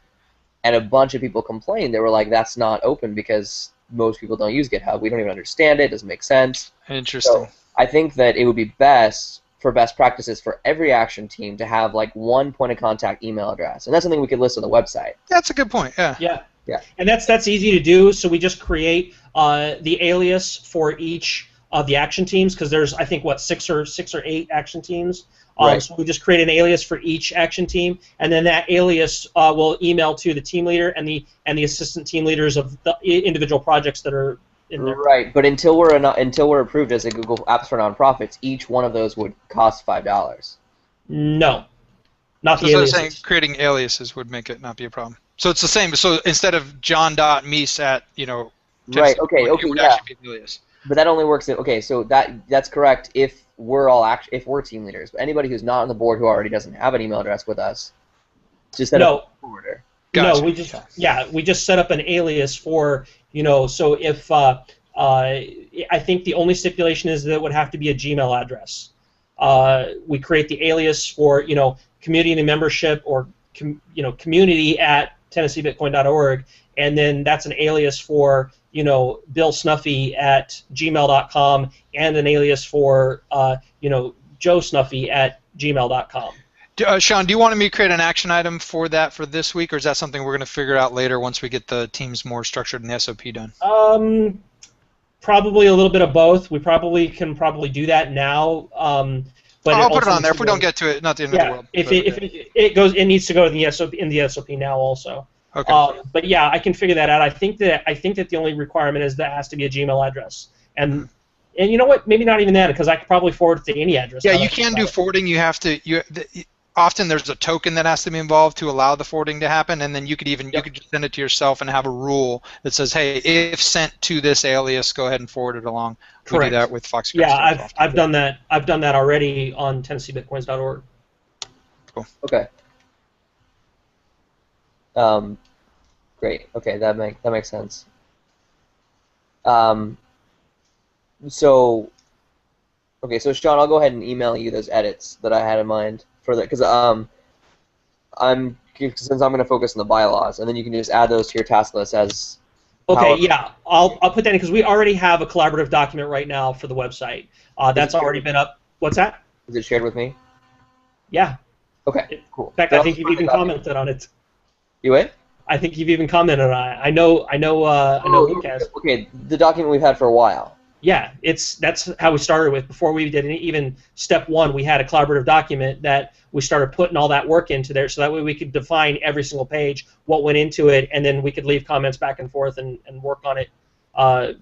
and a bunch of people complained. They were like, that's not open because most people don't use GitHub. We don't even understand it. It doesn't make sense. Interesting. So I think that it would be best for best practices for every action team to have like one point of contact email address, and that's something we could list on the website. That's a good point. Yeah. Yeah. And that's easy to do. So we just create the alias for each of the action teams, because there's, I think, what, six or eight action teams. Right. So we just create an alias for each action team, and then that alias will email to the team leader and the assistant team leaders of the individual projects that are in there. Right, but until we're approved as a Google Apps for Nonprofits, each one of those would cost $5. No, not So the aliases. saying creating aliases would make it not be a problem. So it's the same. So instead of john.meese at Right. Okay. it would Yeah. actually be an alias. But that only works. So that's correct if we're if we're team leaders. But anybody who's not on the board who already doesn't have an email address with us, just set up a forwarder. Gotcha. No, we just set up an alias for, so if I think the only stipulation is that it would have to be a Gmail address. We create the alias for community membership or community at TennesseeBitcoin.org, and then that's an alias for Bill Snuffy at gmail.com, and an alias for Joe Snuffy at gmail.com. Sean, do you want me to create an action item for that for this week, or is that something we're going to figure out later once we get the teams more structured and the SOP done? Probably a little bit of both. We can do that now. But I'll put it on there. If we don't get to it, not the end of the world. If it needs to go in the SOP now also. Okay. But yeah, I can figure that out. I think that the only requirement is that it has to be a Gmail address. And you know what? Maybe not even that, because I could probably forward it to any address. Yeah, you can do forwarding. You have to. Often there's a token that has to be involved to allow the forwarding to happen, and then you could just send it to yourself and have a rule that says, hey, if sent to this alias, go ahead and forward it along. Correct. We do that with Fox. Yeah, I've done that. I've done that already on TennesseeBitcoins.org. Cool. Okay. Great. Okay, that makes sense. So Sean, I'll go ahead and email you those edits that I had in mind for that, because since I'm going to focus on the bylaws, and then you can just add those to your task list as. Okay, yeah, I'll put that in, because we already have a collaborative document right now for the website. That's already been up. What's that? Is it shared with me? Yeah. Okay, cool. In fact, I think you've even commented on it. You what? I think you've even commented on it. I know Luke has. Okay, the document we've had for a while. Yeah, that's how we started with. Before we did even step one, we had a collaborative document that we started putting all that work into there, so that way we could define every single page, what went into it, and then we could leave comments back and forth and work on it. The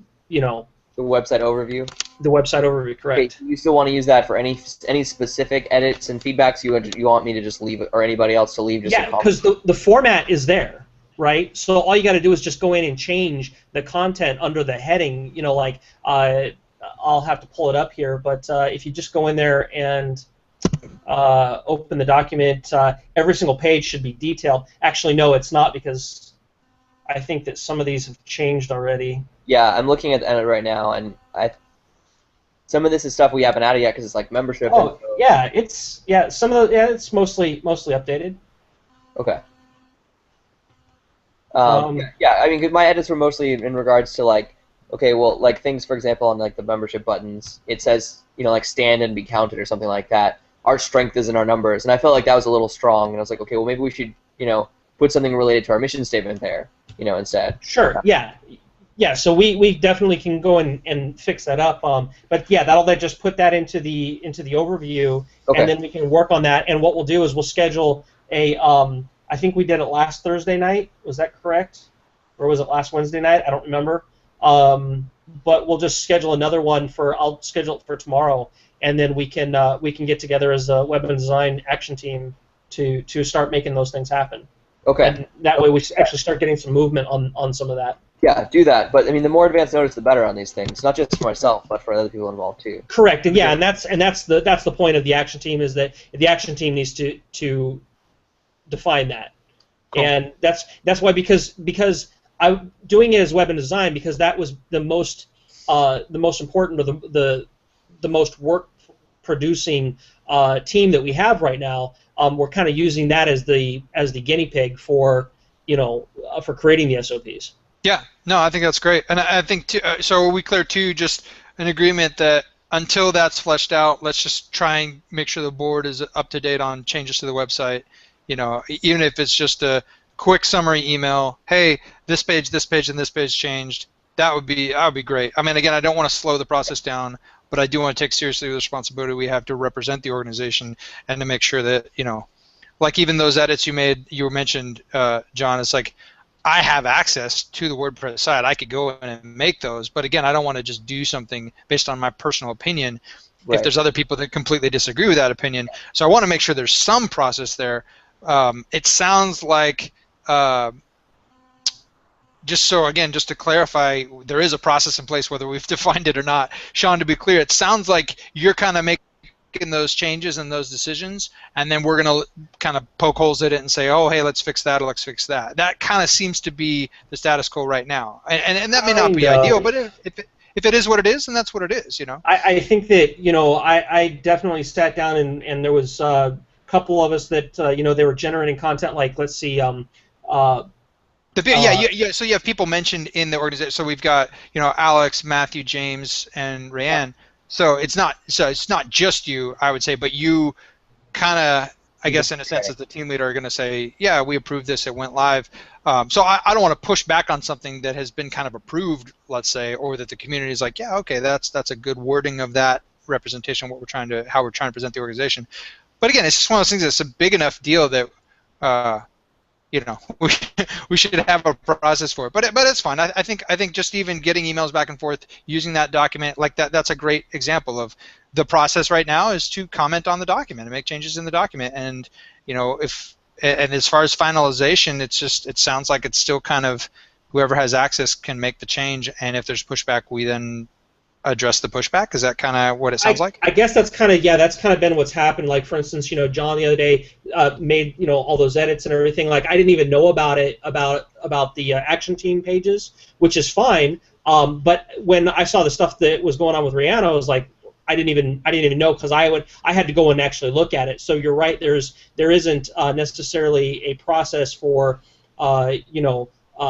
website overview. The website overview, correct. Okay, you still want to use that for any specific edits and feedbacks you want me to just leave it, or anybody else to leave? Yeah, because the format is there. Right, so all you got to do is just go in and change the content under the heading. I'll have to pull it up here, but if you just go in there and open the document, every single page should be detailed. Actually, no, it's not, because I think that some of these have changed already. Yeah, I'm looking at it right now, and some of this is stuff we haven't added yet because it's like membership. Oh, yeah, it's it's mostly updated. Okay. Yeah, I mean, 'cause my edits were mostly in regards to things, for example, on like the membership buttons, it says like stand and be counted or something like that. Our strength is in our numbers, and I felt like that was a little strong, and I was like, okay, well maybe we should put something related to our mission statement there, instead. Sure. Yeah. So we definitely can go and fix that up. But yeah, that'll just put that into the overview, okay. And then we can work on that. And what we'll do is we'll schedule a I think we did it last Thursday night. Was that correct? Or was it last Wednesday night? I don't remember. But we'll just schedule another one I'll schedule it for tomorrow, and then we can get together as a web and design action team to start making those things happen. Okay. And that way we actually start getting some movement on some of that. Yeah, do that. But I mean, the more advance notice, the better on these things. Not just for myself, but for other people involved too. Correct, and yeah, and that's the point of the action team, is that the action team needs to define that, Cool. and that's why, because I'm doing it as web and design, because that was the most important, or the most work producing team that we have right now. We're kind of using that as the guinea pig for for creating the SOPs. Yeah, no, I think that's great, and I think too, so. Are we clear too? Just an agreement that until that's fleshed out, let's just try and make sure the board is up to date on changes to the website. Even if it's just a quick summary email. Hey, this page, and this page changed. That would be great. I mean, again, I don't want to slow the process down, but I do want to take seriously the responsibility we have to represent the organization and to make sure that like even those edits you mentioned, John. It's like, I have access to the WordPress site. I could go in and make those, but again, I don't want to just do something based on my personal opinion. Right. If there's other people that completely disagree with that opinion, so I want to make sure there's some process there. It sounds like, just to clarify, there is a process in place, whether we've defined it or not. Sean, to be clear, it sounds like you're kind of making those changes and those decisions, and then we're going to kind of poke holes at it and say, oh, hey, let's fix that, or let's fix that. That kind of seems to be the status quo right now, and that may not be ideal, but if it is what it is, then that's what it is, I think that, I definitely sat down and there was a couple of us that, they were generating content, like, let's see, so you have people mentioned in the organization. So we've got, Alex, Matthew, James, and Rayanne. So it's not just you, I would say, but you kind of, I guess in a sense, as the team leader, are going to say, yeah, we approved this, it went live. So I don't want to push back on something that has been kind of approved, let's say, or that the community is like, yeah, okay, that's a good wording of that representation, how we're trying to present the organization. But again, it's just one of those things that's a big enough deal that we should have a process for it, but it's fine. I think just even getting emails back and forth using that document like that's a great example of the process right now, is to comment on the document and make changes in the document. And and as far as finalization, it sounds like it's still kind of whoever has access can make the change, and if there's pushback, we then address the pushback. Is that kind of what it sounds like? I guess that's kind of been what's happened. Like, for instance, John the other day made all those edits and everything. Like, I didn't even know about it, about the action team pages, which is fine. But when I saw the stuff that was going on with Rihanna, I was like, I didn't even know, because I had to go and actually look at it. So you're right. There isn't necessarily a process for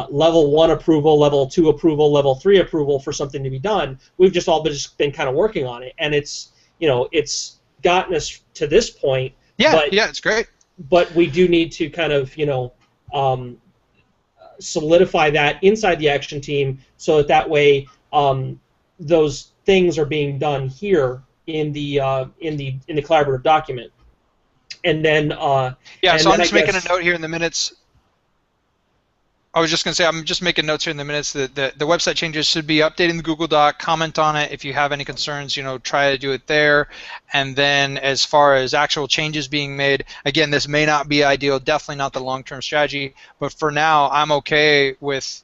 level 1 approval, level 2 approval, level 3 approval for something to be done. We've just all been kind of working on it, and it's gotten us to this point. Yeah, it's great. But we do need to kind of solidify that inside the action team, so that way those things are being done here in the collaborative document. And then so I'm just making a note here in the minutes. I was just going to say, I'm just making notes here in the minutes that the website changes should be updating the Google Doc, comment on it. If you have any concerns, try to do it there. And then as far as actual changes being made, again, this may not be ideal, definitely not the long-term strategy, but for now, I'm okay with,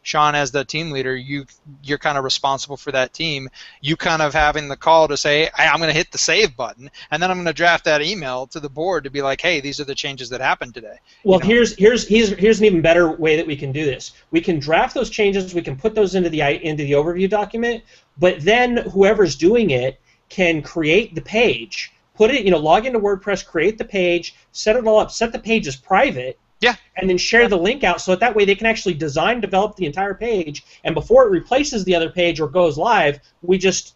Sean, as the team leader, you're kind of responsible for that team. You kind of having the call to say, hey, I'm going to hit the save button, and then I'm going to draft that email to the board to be like, hey, these are the changes that happened today. Well, here's an even better way that we can do this. We can draft those changes. We can put those into the overview document, but then whoever's doing it can create the page, put it, log into WordPress, create the page, set it all up, set the page as private. Yeah. And then share the link out, so that way they can actually design, develop the entire page, and before it replaces the other page or goes live, we just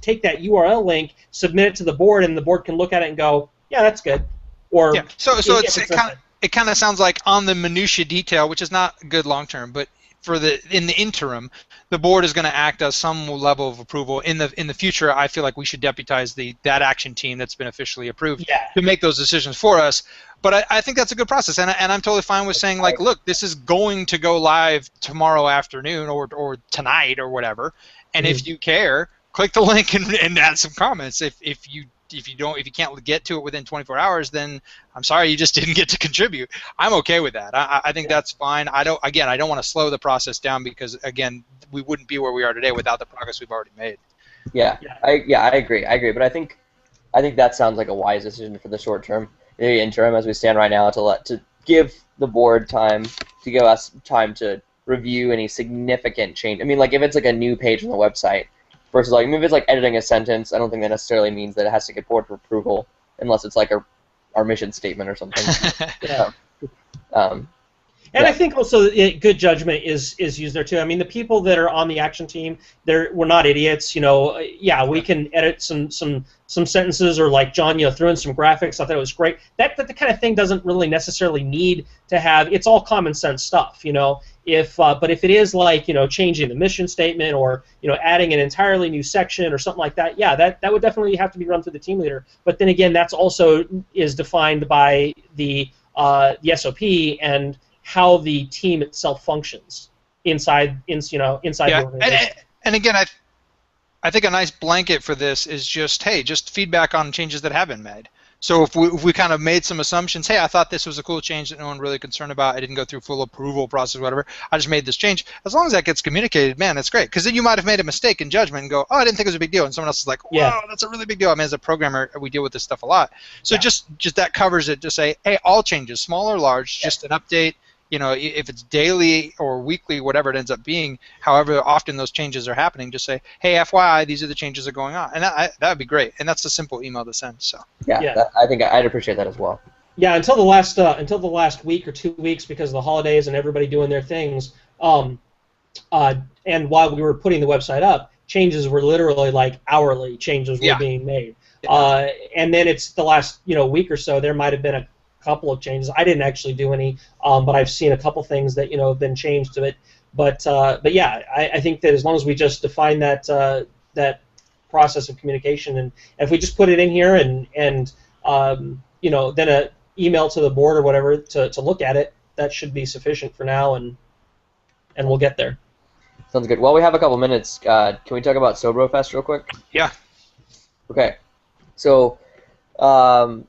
take that URL link, submit it to the board, and the board can look at it and go, yeah, that's good. Or yeah. So it kind of sounds like on the minutia detail, which is not good long term, but in the interim, the board is going to act as some level of approval. In the future, I feel like we should deputize that action team that's been officially approved to make those decisions for us. But I think that's a good process, and I'm totally fine with saying, like, look, this is going to go live tomorrow afternoon or tonight or whatever, and if you care, click the link and add some comments. If you if you can't get to it within 24 hours, then I'm sorry, you just didn't get to contribute. I'm okay with that. I think that's fine. I don't want to slow the process down because again, we wouldn't be where we are today without the progress we've already made. Yeah, I agree. But I think that sounds like a wise decision for the short term, the interim, as we stand right now, to give the board time, to give us time to review any significant change. I mean, like if it's like a new page on the website versus like if it's like editing a sentence, I don't think that necessarily means that it has to get board approval unless it's like our mission statement or something. Yeah. Yeah. I think also good judgment is used there too. I mean, the people that are on the action team, we're not idiots. Yeah, we can edit some sentences, or like John, threw in some graphics. I thought it was great. That the kind of thing doesn't really necessarily need to have. It's all common sense stuff, But if it is like changing the mission statement or adding an entirely new section or something like that, yeah, that would definitely have to be run through the team leader. But then again, that's also is defined by the SOP and how the team itself functions inside the organization. And again, I think a nice blanket for this is just feedback on changes that have been made. So if we kind of made some assumptions, hey, I thought this was a cool change that no one really concerned about. I didn't go through full approval process, whatever. I just made this change. As long as that gets communicated, man, that's great. Because then you might have made a mistake in judgment and go, oh, I didn't think it was a big deal. And someone else is like, wow, that's a really big deal. I mean, as a programmer, we deal with this stuff a lot. So just that covers it. Just say, hey, all changes, small or large, just an update. If it's daily or weekly, whatever it ends up being, however often those changes are happening, just say, hey, FYI, these are the changes that are going on. And that would be great. And that's a simple email to send. So I think I'd appreciate that as well. Yeah, until the last week or 2 weeks, because of the holidays and everybody doing their things, and while we were putting the website up, changes were literally like hourly changes were being made. And then it's the last week or so, there might have been a couple of changes. I didn't actually do any, but I've seen a couple things that have been changed to it. But yeah, I think that as long as we just define that process of communication, and if we just put it in here and then an email to the board or whatever to look at it, that should be sufficient for now, and we'll get there. Sounds good. Well, we have a couple minutes. Can we talk about SoBroFest real quick? Yeah. Okay. So.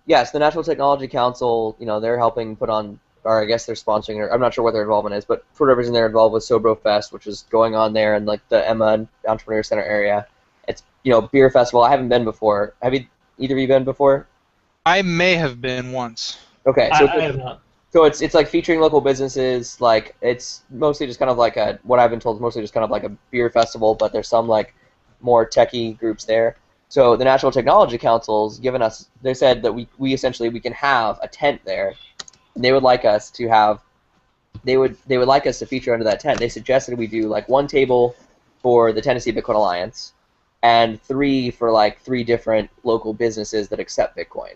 Yes, the National Technology Council, they're helping put on, or I guess they're sponsoring, or I'm not sure what their involvement is, but for whatever reason they're involved with SoBroFest, which is going on there in like the Emma Entrepreneur Center area. It's beer festival. I haven't been before. Have either of you been before? I may have been once. Okay, so I have not. So it's like featuring local businesses. Like it's mostly just kind of like what I've been told is mostly just kind of like a beer festival, but there's some like more techie groups there. So the National Technology Council's given us, they said that we essentially can have a tent there, and they would like us to have, they would like us to feature under that tent. They suggested we do like 1 table for the Tennessee Bitcoin Alliance, and 3 for like 3 different local businesses that accept Bitcoin,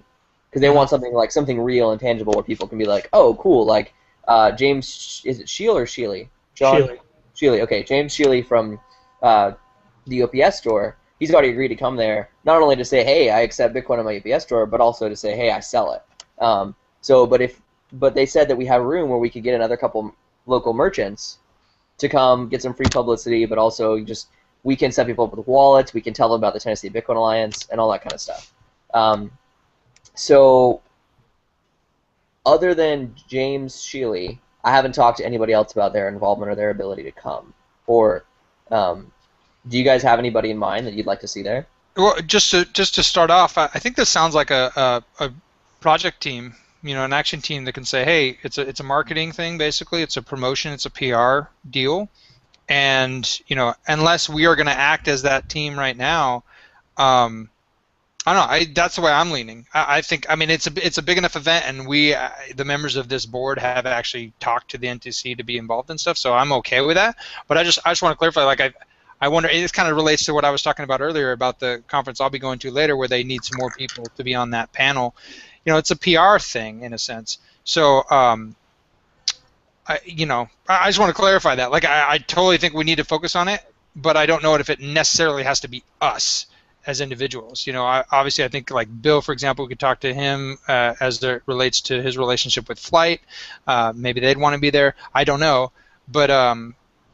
because they want something real and tangible where people can be like, oh, cool, like James, is it Sheil or Sheely? Sheely. Okay, James Sheely from the UPS store. He's already agreed to come there, not only to say, hey, I accept Bitcoin on my UPS store, but also to say, hey, I sell it. But they said that we have room where we could get another couple local merchants to come get some free publicity, but also we can set people up with wallets, we can tell them about the Tennessee Bitcoin Alliance, and all that kind of stuff. So other than James Sheely, I haven't talked to anybody else about their involvement or their ability to come. Do you guys have anybody in mind that you'd like to see there? Well, just to start off, I think this sounds like a project team, an action team that can say, hey, it's a marketing thing basically, it's a promotion, it's a PR deal, and unless we are going to act as that team right now, I don't know. That's the way I'm leaning. I think it's a big enough event, and we the members of this board have actually talked to the NTC to be involved in stuff, so I'm okay with that. But I just want to clarify, like I wonder, this kind of relates to what I was talking about earlier about the conference I'll be going to later, where they need some more people to be on that panel. It's a PR thing in a sense. So, I just want to clarify that. Like, I totally think we need to focus on it, but I don't know if it necessarily has to be us as individuals. Obviously, I think like Bill, for example, we could talk to him as it relates to his relationship with Flight. Maybe they'd want to be there. I don't know, but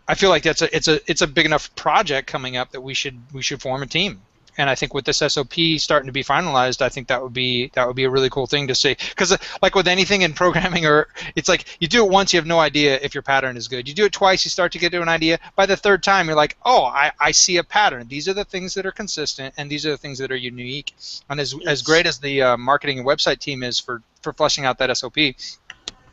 I feel like it's a big enough project coming up that we should form a team. And I think with this SOP starting to be finalized, I think that would be a really cool thing to see. Because like with anything in programming, or it's like you do it once, you have no idea if your pattern is good. You do it twice, you start to get to an idea. By the third time, you're like, oh, I see a pattern. These are the things that are consistent, and these are the things that are unique. And as great as the marketing and website team is for fleshing out that SOP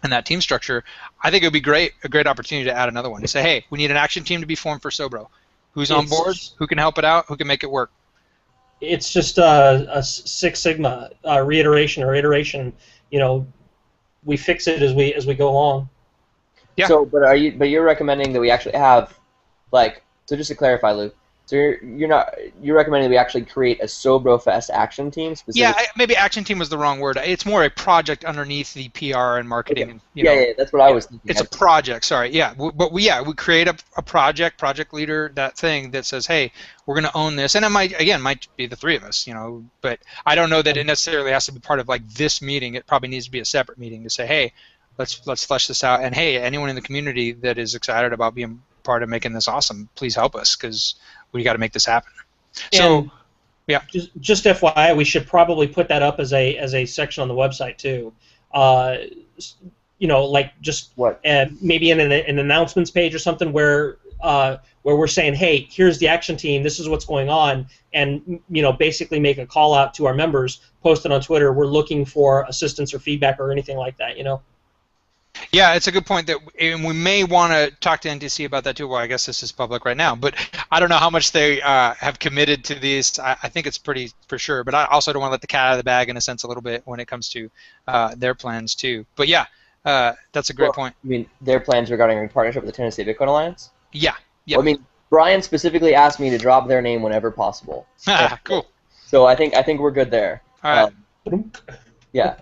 and that team structure, I think it would be a great opportunity to add another one. To say, hey, we need an action team to be formed for Sobro. Who's on board? Who can help it out? Who can make it work? It's just a Six Sigma reiteration or iteration. You know, we fix it as we go along. Yeah. So, but you're recommending that we actually have, like, so just to clarify, Luke. So you're recommending that we actually create a SoBroFest action team specifically? Yeah, maybe action team was the wrong word. It's more a project underneath the PR and marketing. Okay. Yeah, that's what I was thinking. It's a project. Sorry, yeah, but we create a project leader, that thing that says, hey, we're going to own this, and it might be the three of us, you know. But I don't know that it necessarily has to be part of like this meeting. It probably needs to be a separate meeting to say, hey, let's flesh this out, and hey, anyone in the community that is excited about being part of making this awesome, please help us, because we got to make this happen. So, and yeah. Just FYI, we should probably put that up as a section on the website too. You know, like just what? Maybe in an announcements page or something where we're saying, hey, here's the action team. This is what's going on, and you know, basically make a call out to our members, post it on Twitter. We're looking for assistance or feedback or anything like that. You know. Yeah, it's a good point and we may want to talk to NTC about that too. Well, I guess this is public right now, but I don't know how much they have committed to these. I think it's pretty for sure, but I also don't want to let the cat out of the bag in a sense a little bit when it comes to their plans too. But yeah, that's a great point. I mean, their plans regarding a partnership with the Tennessee Bitcoin Alliance? Yeah. Well, I mean, Brian specifically asked me to drop their name whenever possible. Cool. So I think we're good there. All right. Yeah.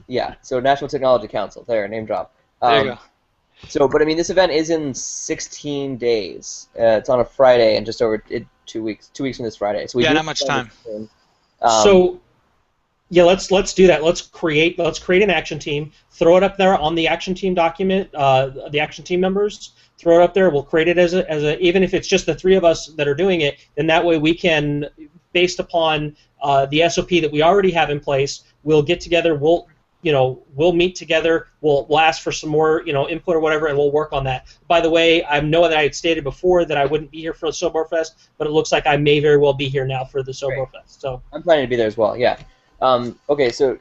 Yeah, so National Technology Council, there, name drop. There you go. So, but I mean, this event is in 16 days. It's on a Friday, and just over 2 weeks. 2 weeks from this Friday. So we not much time. So, yeah, let's do that. Let's create an action team. Throw it up there on the action team document. The action team members. Throw it up there. We'll create it as a even if it's just the three of us that are doing it. Then that way we can, based upon the SOP that we already have in place, we'll get together. We'll meet together. We'll ask for some more, input or whatever, and we'll work on that. By the way, I know that I had stated before that I wouldn't be here for the SoBroFest, but it looks like I may very well be here now for the SoBroFest. So I'm planning to be there as well. Yeah. Okay. So,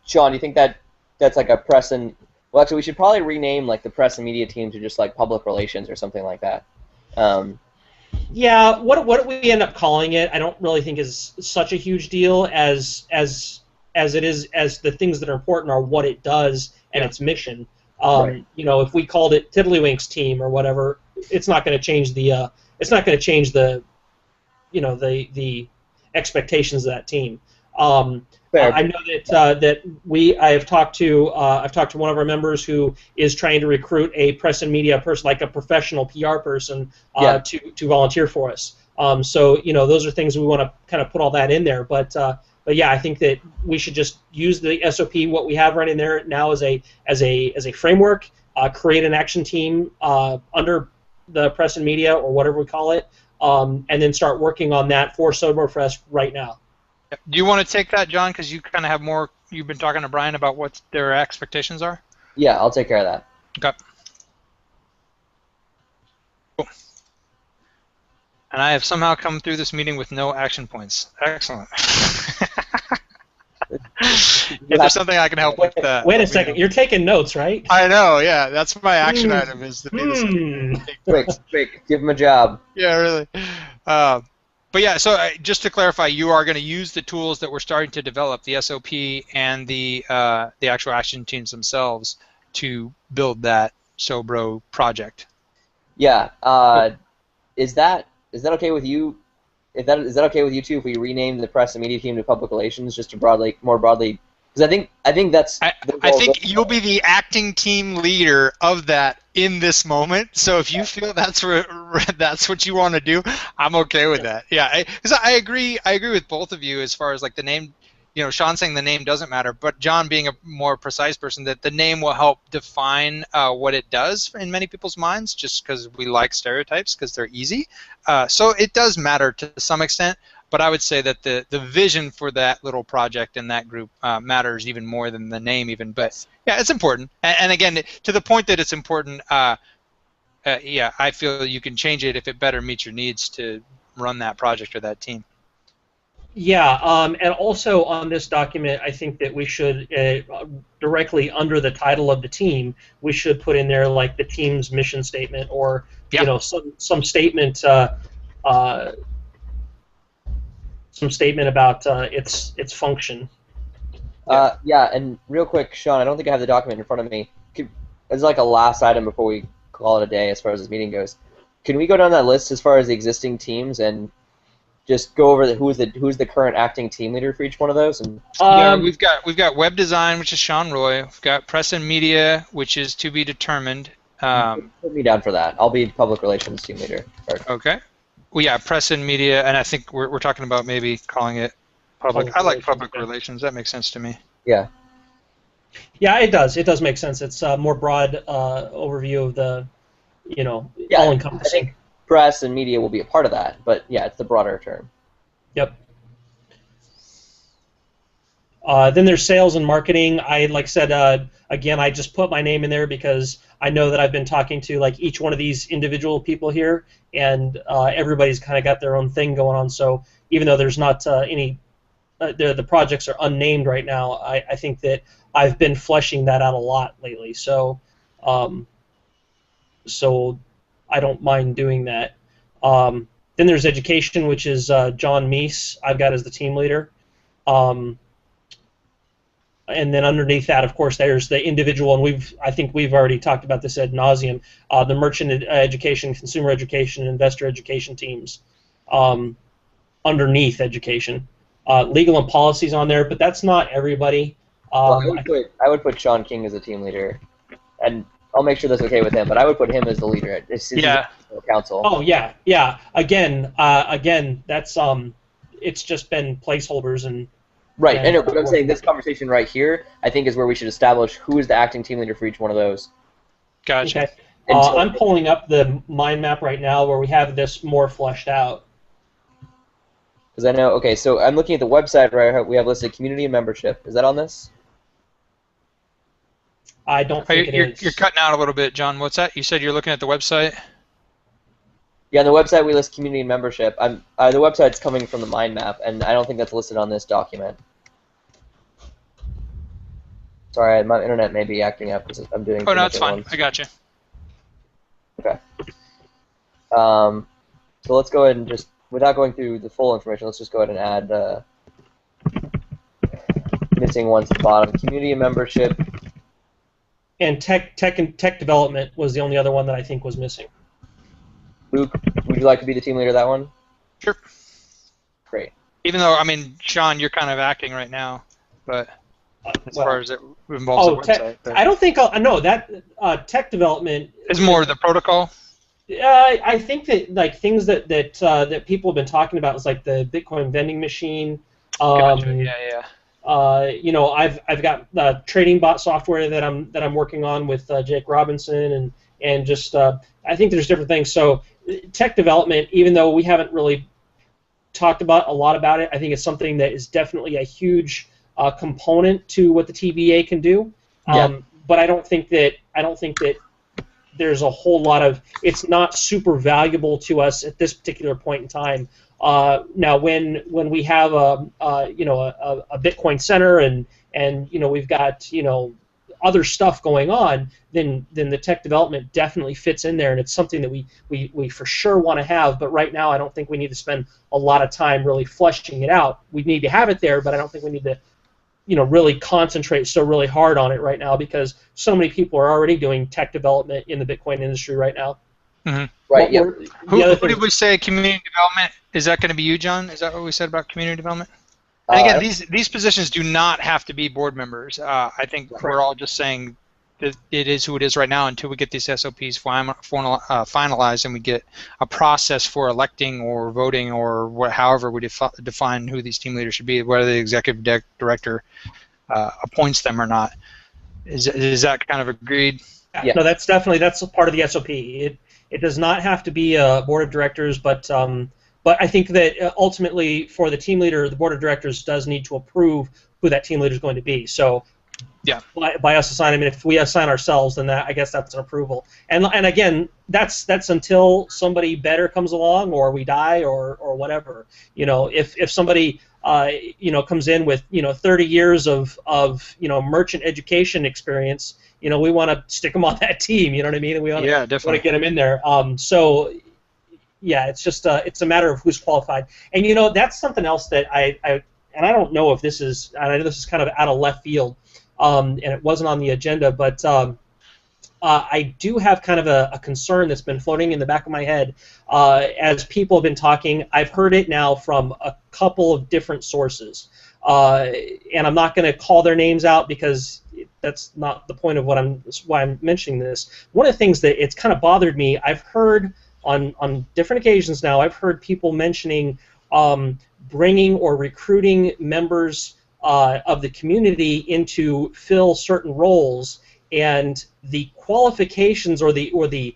Sean, do you think that's like a press and well, actually, we should probably rename like the press and media team to just like public relations or something like that. Yeah. What we end up calling it, I don't really think is such a huge deal as it is as the things that are important are what it does and its mission. Right. If we called it Tiddlywinks team or whatever, it's not going to change the the expectations of that team. I know that I've talked to one of our members who is trying to recruit a press and media person, like a professional PR person, to volunteer for us. So those are things we want to kind of put all that in there, but yeah, I think that we should just use the SOP, what we have running there now as a framework, create an action team under the press and media or whatever we call it, and then start working on that for SoBroFest right now. Do you want to take that, John? Because you kind of have more. You've been talking to Brian about what their expectations are. Yeah, I'll take care of that. Okay. Cool. And I have somehow come through this meeting with no action points. Excellent. If there's something I can help with that. Wait a second. You're taking notes, right? I know, yeah. That's my action item is to be this. Quick, give him a job. Yeah, really. But yeah, so just to clarify, you are going to use the tools that we're starting to develop, the SOP and the actual action teams themselves, to build that Sobro project. Yeah. Is that okay with you? Is that okay with you too if we rename the press and media team to public relations just to more broadly? Because I think that's. I think you'll be the acting team leader of that in this moment. So if you feel that's what you want to do, I'm okay with that. Yeah, because I agree with both of you as far as like the name. Sean saying the name doesn't matter, but John being a more precise person, that the name will help define what it does in many people's minds, just because we like stereotypes because they're easy. So it does matter to some extent, but I would say that the vision for that little project and that group matters even more than the name even. But yeah, it's important. And again, to the point that it's important, yeah, I feel you can change it if it better meets your needs to run that project or that team. Yeah, and also on this document, I think that we should, directly under the title of the team, we should put in there like the team's mission statement, or some statement, some statement about its function. Yeah, and real quick, Sean, I don't think I have the document in front of me. It's like a last item before we call it a day as far as this meeting goes. Can we go down that list as far as the existing teams and just go over who's the current acting team leader for each one of those? And yeah, we've got web design, which is Sean Roy. We've got press and media, which is to be determined. Put me down for that. I'll be public relations team leader. Okay. Well, yeah, press and media, and I think we're talking about maybe calling it public. I like public relations. That makes sense to me. Yeah. Yeah, it does. It does make sense. It's a more broad overview of the, all-encompassing. I think press and media will be a part of that, but yeah, it's the broader term. Yep. Then there's sales and marketing. Like I said, again, I just put my name in there because I know that I've been talking to like each one of these individual people here, and everybody's kind of got their own thing going on. So even though there's not any, the projects are unnamed right now, I think that I've been fleshing that out a lot lately. So, so I don't mind doing that. Then there's education, which is John Meese. I've got as the team leader. And then underneath that, of course, there's the individual, and I think we've already talked about this ad nauseum, the merchant education, consumer education, and investor education teams underneath education. Legal and policies on there, but that's not everybody. Well, I would put Sean King as a team leader, and I'll make sure that's okay with him, but I would put him as the leader. It's council. Oh, yeah. Again, that's it's just been placeholders and. Right, and but I'm saying this conversation right here, I think, is where we should establish who is the acting team leader for each one of those. Gotcha. Okay. I'm pulling up the mind map right now where we have this more fleshed out. Because I know, okay, so I'm looking at the website where we have listed community and membership. Is that on this? I don't think it is. You're cutting out a little bit, John. What's that? You said you're looking at the website? Yeah, on the website we list community and membership. The website's coming from the mind map, and I don't think that's listed on this document. Sorry, my internet may be acting up because I'm doing. Oh no, it's fine. I got you. Okay. So let's go ahead and just, without going through the full information, let's just go ahead and add missing ones at the bottom. Community and membership. And tech development was the only other one that I think was missing. Luke, would you like to be the team leader of that one? Sure. Great. Even though, I mean, Sean, you're kind of acting right now, but as far as it involves the website. I don't think that tech development is more the protocol. I think that like things that people have been talking about is like the Bitcoin vending machine. Gotcha. Yeah. I've got trading bot software that I'm working on with Jake Robinson and just I think there's different things. So tech development, even though we haven't really talked about a lot about it, I think it's something that is definitely a huge component to what the TBA can do. But I don't think that there's a whole lot of, it's not super valuable to us at this particular point in time. Now, when we have a Bitcoin center and we've got other stuff going on, then the tech development definitely fits in there, and it's something that we for sure want to have. But right now, I don't think we need to spend a lot of time really fleshing it out. We need to have it there, but I don't think we need to really concentrate so really hard on it right now, because so many people are already doing tech development in the Bitcoin industry right now. Mm-hmm. Right. Yeah. Who did we say community development? Is that going to be you, John? Is that what we said about community development? And again, these positions do not have to be board members. I think we're all just saying it is who it is right now until we get these SOPs finalized and we get a process for electing or voting or however we define who these team leaders should be, whether the executive director appoints them or not. Is that kind of agreed? Yeah. No, that's a part of the SOP. It does not have to be a board of directors, but I think that ultimately for the team leader, the board of directors does need to approve who that team leader is going to be. So yeah, by us assigning, if we assign ourselves, then I guess that's an approval. And again, that's until somebody better comes along or we die or whatever. If somebody comes in with 30 years of merchant education experience, we want to stick them on that team. You know what I mean? And we want to get them in there. So yeah, it's just it's a matter of who's qualified. And that's something else that I don't know if this is, and I know this is kind of out of left field. And it wasn't on the agenda, but I do have kind of a concern that's been floating in the back of my head as people have been talking. I've heard it now from a couple of different sources, and I'm not going to call their names out because that's not the point of why I'm mentioning this. One of the things that it's kind of bothered me, I've heard on different occasions now, I've heard people mentioning bringing or recruiting members of the community into fill certain roles, and the qualifications or the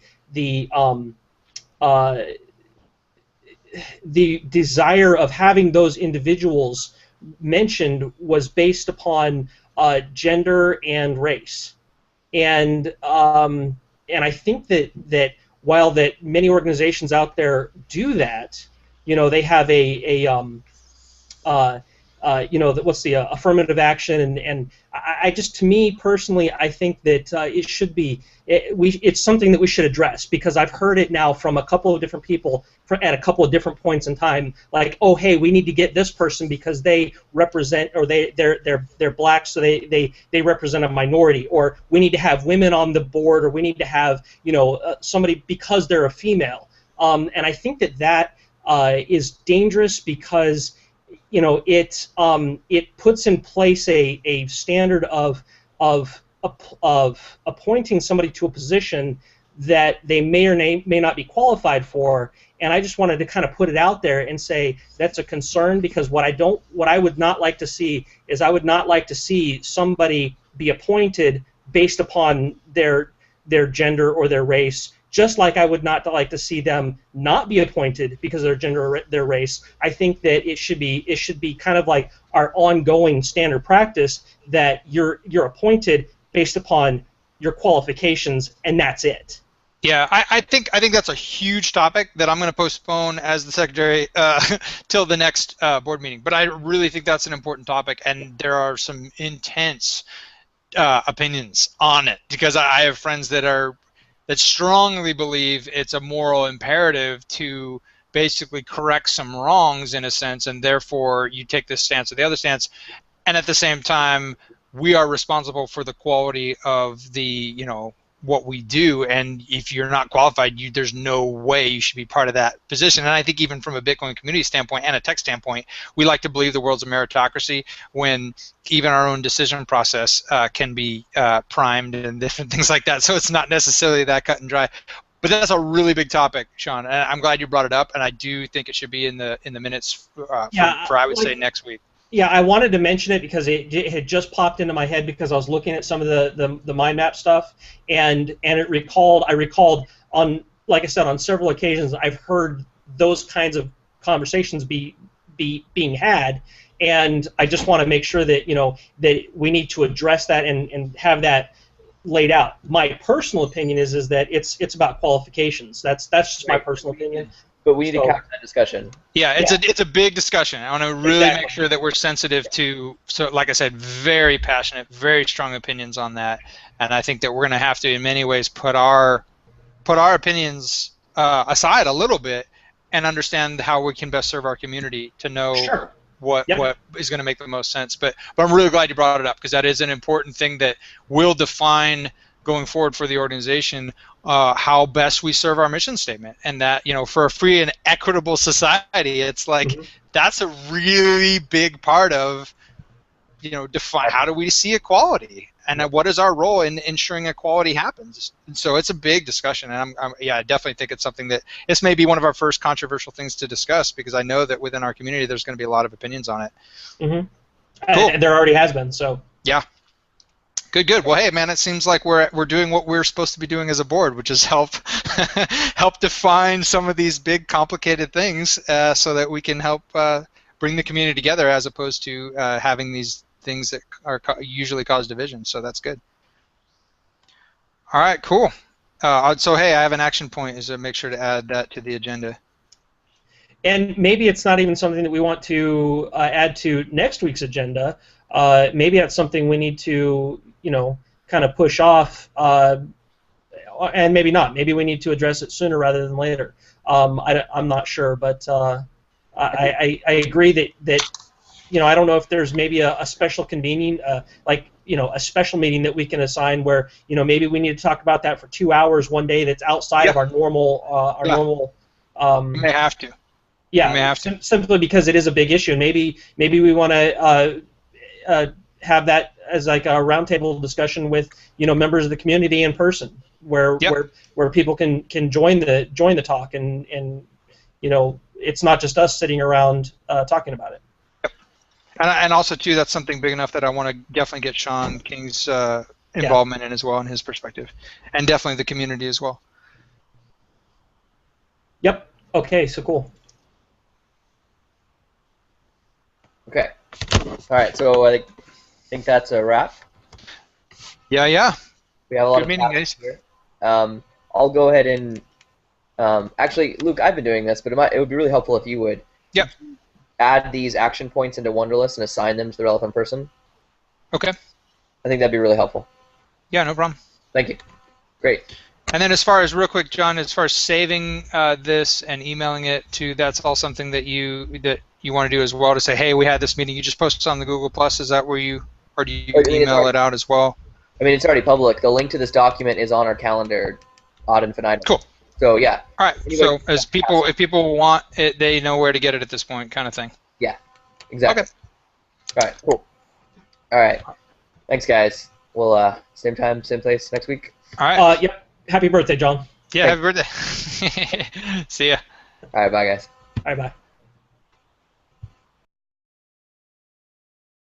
desire of having those individuals mentioned was based upon gender and race, and I think that while that many organizations out there do that, they have what's the affirmative action, and I just, to me personally, I think that it should be, it's something that we should address, because I've heard it now from a couple of different people at a couple of different points in time, like, oh hey, we need to get this person because they represent, or they're black, so they represent a minority, or we need to have women on the board, or we need to have somebody because they're a female, and I think that is dangerous because it puts in place a standard of appointing somebody to a position that they may or may not be qualified for, and I just wanted to kind of put it out there and say that's a concern, because what I would not like to see is, I would not like to see somebody be appointed based upon their gender or their race, just like I would not like to see them not be appointed because of their gender or their race. I think that it should be kind of like our ongoing standard practice, that you're appointed based upon your qualifications, and that's it. Yeah, I think that's a huge topic that I'm going to postpone as the secretary till the next board meeting. But I really think that's an important topic, and there are some intense opinions on it, because I have friends that strongly believe it's a moral imperative to basically correct some wrongs in a sense, and therefore you take this stance or the other stance, and at the same time we are responsible for the quality of the what we do, and if you're not qualified, there's no way you should be part of that position. And I think even from a Bitcoin community standpoint and a tech standpoint, we like to believe the world's a meritocracy, when even our own decision process can be primed and different things like that. So it's not necessarily that cut and dry. But that's a really big topic, Sean, and I'm glad you brought it up, and I do think it should be in the minutes for I would say next week. Yeah, I wanted to mention it because it had just popped into my head because I was looking at some of the mind map stuff, and I recalled on, like I said, on several occasions I've heard those kinds of conversations being had, and I just want to make sure that that we need to address that and have that laid out. My personal opinion is that it's about qualifications. That's just my personal opinion. But we need to capture that discussion. Yeah, it's a big discussion. I want to really make sure that we're sensitive to, so like I said, very passionate, very strong opinions on that, and I think that we're going to have to, in many ways, put our opinions aside a little bit and understand how we can best serve our community to know what is going to make the most sense. But I'm really glad you brought it up, because that is an important thing that will define going forward for the organization how best we serve our mission statement, and that for a free and equitable society, it's like that's a really big part of define how do we see equality, what is our role in ensuring equality happens? And so it's a big discussion, and I definitely think it's something that this may be one of our first controversial things to discuss, because I know that within our community there's going to be a lot of opinions on it. Mm-hmm. Cool. And there already has been. So. Yeah. Good. Well, hey, man, it seems like we're doing what we're supposed to be doing as a board, which is help define some of these big, complicated things, so that we can help bring the community together, as opposed to having these things that are usually cause division. So that's good. All right, cool. So hey, I have an action point, is to make sure to add that to the agenda. And maybe it's not even something that we want to add to next week's agenda. Maybe that's something we need to, kind of push off, and maybe not. Maybe we need to address it sooner rather than later. I'm not sure, but I agree that I don't know if there's maybe a special convening, a special meeting that we can assign where, maybe we need to talk about that for 2 hours one day that's outside of our normal, normal. You may have to. Yeah, you may have to. Simply because it is a big issue. Maybe we want to have that as like a roundtable discussion with members of the community in person, where people can join the talk, and it's not just us sitting around talking about it. Yep. And also too, that's something big enough that I want to definitely get Sean King's involvement in as well, and his perspective, and definitely the community as well. Yep. Okay. So cool. Okay. All right. So I think that's a wrap. Yeah. We have a lot Good of meeting, guys. here. I'll go ahead and actually, Luke, I've been doing this, but it would be really helpful if you would. Yep. Add these action points into Wunderlist and assign them to the relevant person. Okay. I think that'd be really helpful. Yeah, no problem. Thank you. Great. And then, as far as real quick, John, as far as saving this and emailing it to, that's all something that you want to do as well, to say, hey, we had this meeting. You just post it on the Google Plus. Is that where you, or do you email it out as well? I mean, it's already public. The link to this document is on our calendar ad infinitum. Cool. So yeah. All right. So if people want it, they know where to get it at this point, kind of thing. Yeah. Exactly. Okay. All right. Cool. All right. Thanks, guys. We'll same time, same place next week. All right. Yep. Happy birthday, John. Yeah. Happy birthday. See ya. All right. Bye, guys. All right. Bye.